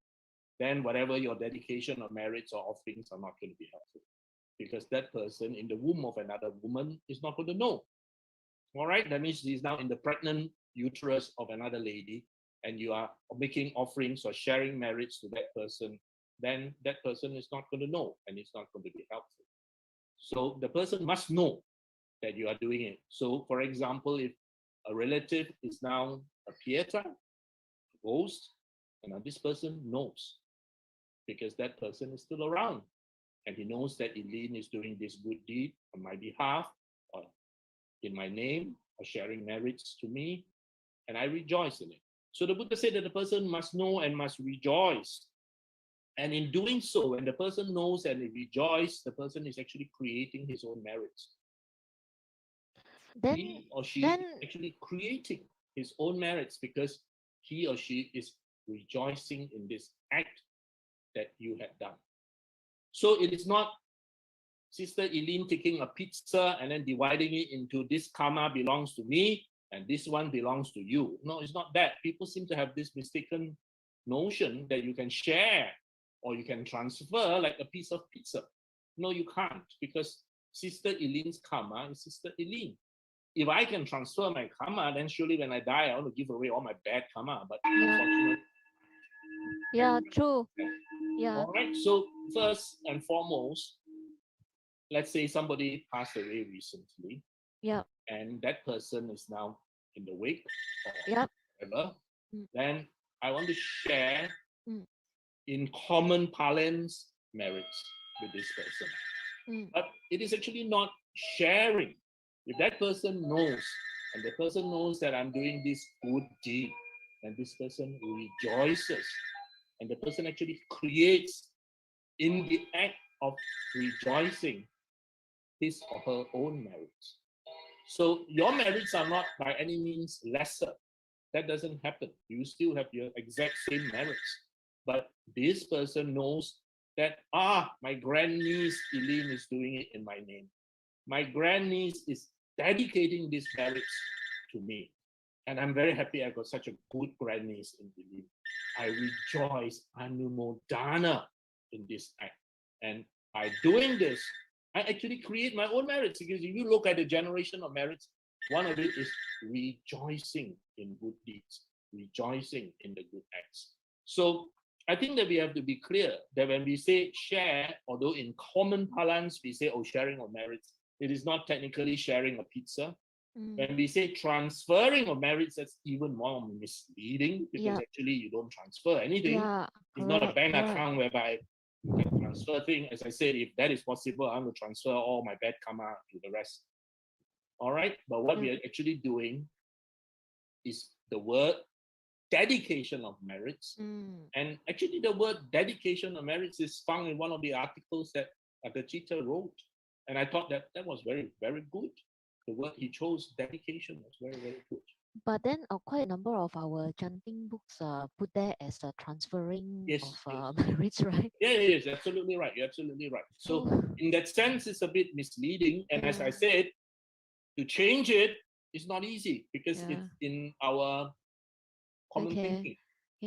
[SPEAKER 3] then whatever your dedication or merits or offerings are not going to be helpful. Because that person in the womb of another woman is not going to know. All right, that means he's now in the pregnant uterus of another lady, and you are making offerings or sharing merits to that person, then that person is not going to know, and it's not going to be helpful. So the person must know that you are doing it. So, for example, if a relative is now a Pietra, a ghost, and this person knows, because that person is still around, and he knows that Eileen is doing this good deed on my behalf, or in my name, or sharing merits to me, and I rejoice in it. So the Buddha said that the person must know and must rejoice. And in doing so, when the person knows and rejoices, the person is actually creating his own merits.
[SPEAKER 2] Then,
[SPEAKER 3] He or she is actually creating his own merits because he or she is rejoicing in this act that you had done. So it is not Sister Eileen taking a pizza and then dividing it into this karma belongs to me and this one belongs to you. No, it's not that. People seem to have this mistaken notion that you can share or you can transfer like a piece of pizza. No, you can't, because Sister Eileen's karma is Sister Eileen. If I can transfer my karma, then surely when I die, I want to give away all my bad karma. But unfortunately,
[SPEAKER 2] yeah, true. Yeah.
[SPEAKER 3] All right. So first and foremost, let's say somebody passed away recently.
[SPEAKER 2] Yeah.
[SPEAKER 3] And that person is now in the wake or
[SPEAKER 2] Yep.
[SPEAKER 3] whatever.
[SPEAKER 2] Mm.
[SPEAKER 3] Then I want to share
[SPEAKER 2] Mm.
[SPEAKER 3] in common parlance merits with this person.
[SPEAKER 2] Mm.
[SPEAKER 3] But it is actually not sharing. If that person knows, and the person knows that I'm doing this good deed, and this person rejoices, and the person actually creates in the act of rejoicing his or her own merits. So your merits are not by any means lesser. That doesn't happen. You still have your exact same merits. But this person knows that, my grandniece Eileen is doing it in my name. My grandniece is dedicating these merits to me. And I'm very happy I got such a good grandniece in Eileen. I rejoice, anumodana in this act. And by doing this, I actually create my own merits, because if you look at the generation of merits, one of it is rejoicing in good deeds, rejoicing in the good acts. So I think that we have to be clear that when we say share, although in common parlance we say, sharing of merits, it is not technically sharing a pizza. When we say transferring of merits, that's even more misleading, because actually you don't transfer anything. It's not a bank account whereby you can transfer things. As I said, if that is possible, I'm going to transfer all my bad karma to the rest. All right, but what we are actually doing is the word dedication of merits. And actually the word dedication of merits is found in one of the articles that Agachita wrote. And I thought that was very, very good. The word he chose, dedication, was very, very good.
[SPEAKER 2] But then quite a number of our chanting books put there as a transferring of merits, right?
[SPEAKER 3] Yes, absolutely right. You're absolutely right. So in that sense, it's a bit misleading. And as I said, to change it is not easy, because it's in our common thinking.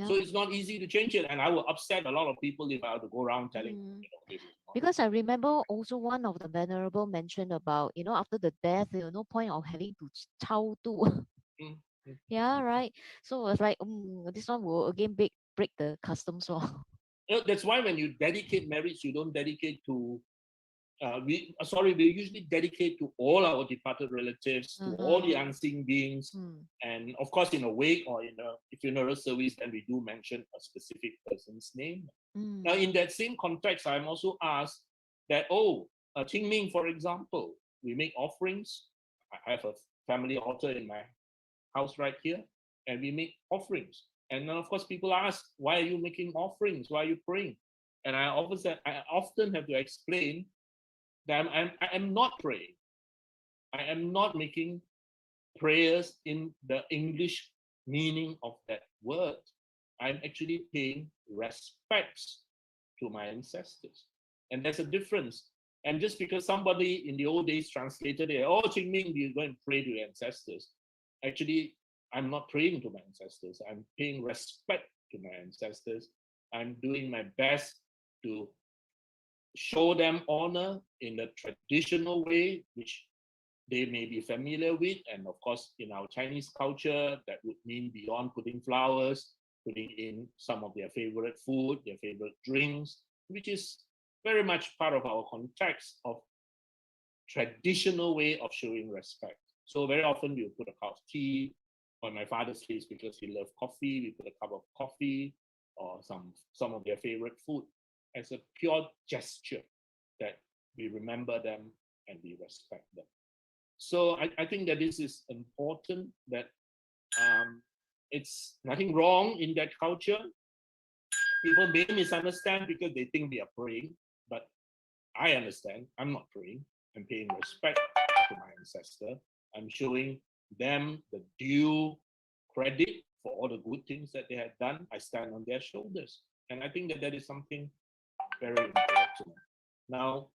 [SPEAKER 3] So it's not easy to change it. And I will upset a lot of people if I were to go around telling this.
[SPEAKER 2] Because I remember also one of the Venerable mentioned about, after the death, there was no point of having to chao tu. Yeah, right. So it was like, this one will again break the customs law.
[SPEAKER 3] That's why when you dedicate merits, you don't dedicate to we usually dedicate to all our departed relatives, to all the unseen beings, and of course in a wake or in a funeral service, then we do mention a specific person's name. Now in that same context, I'm also asked that, Qing Ming, for example, we make offerings. I have a family altar in my house right here, and we make offerings. And then of course people ask, why are you making offerings? Why are you praying? And I often have to explain that I am not praying. I am not making prayers in the English meaning of that word. I'm actually paying respects to my ancestors. And there's a difference. And just because somebody in the old days translated it, oh, Qingming, you go and pray to your ancestors. Actually, I'm not praying to my ancestors. I'm paying respect to my ancestors. I'm doing my best to show them honor in the traditional way, which they may be familiar with. And of course, in our Chinese culture, that would mean beyond putting flowers, putting in some of their favorite food, their favorite drinks, which is very much part of our context of traditional way of showing respect. So very often we'll put a cup of tea. On my father's case, because he loved coffee, we put a cup of coffee or some of their favorite food as a pure gesture that we remember them and we respect them. So I think that this is important, that it's nothing wrong in that culture. People may misunderstand because they think we are praying, but I understand I'm not praying. I'm paying respect to my ancestor. I'm showing them the due credit for all the good things that they have done. I stand on their shoulders. And I think that that is something very important. Now,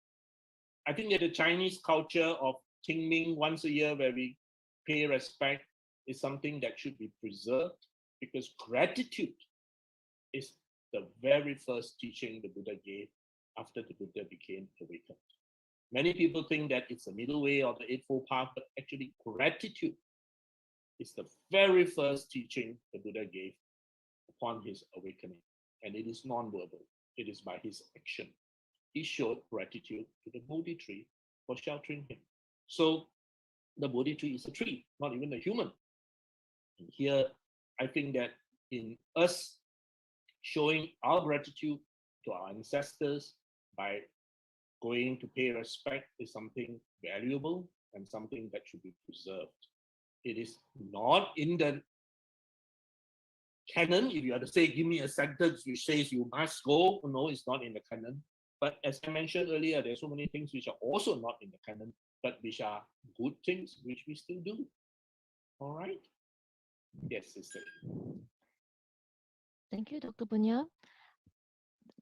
[SPEAKER 3] I think that the Chinese culture of Qingming once a year, where we pay respect, is something that should be preserved, because gratitude is the very first teaching the Buddha gave after the Buddha became awakened. Many people think that it's the middle way or the Eightfold Path, but actually gratitude is the very first teaching the Buddha gave upon his awakening. And it is non-verbal. It is by his action. He showed gratitude to the Bodhi tree for sheltering him. So the Bodhi tree is a tree, not even a human. And here, I think that in us showing our gratitude to our ancestors by going to pay respect is something valuable and something that should be preserved. It is not in the canon. If you have to say, give me a sentence which says you must go, no, it's not in the canon. But as I mentioned earlier, there's so many things which are also not in the canon, but which are good things, which we still do. All right? Yes, sister.
[SPEAKER 2] Thank you, Dr. Punya.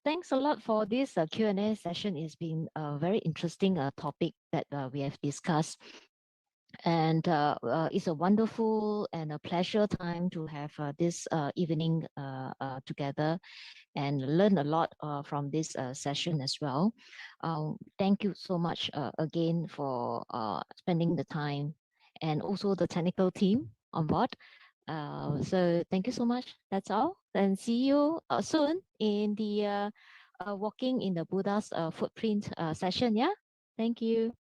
[SPEAKER 2] Thanks a lot for this Q&A session. It's been a very interesting topic that we have discussed. And it's a wonderful and a pleasure time to have this evening together and learn a lot from this session as well. Thank you so much again for spending the time, and also the technical team on board. So thank you so much. That's all. And see you soon in the Walking in the Buddha's Footprint session. Yeah. Thank you.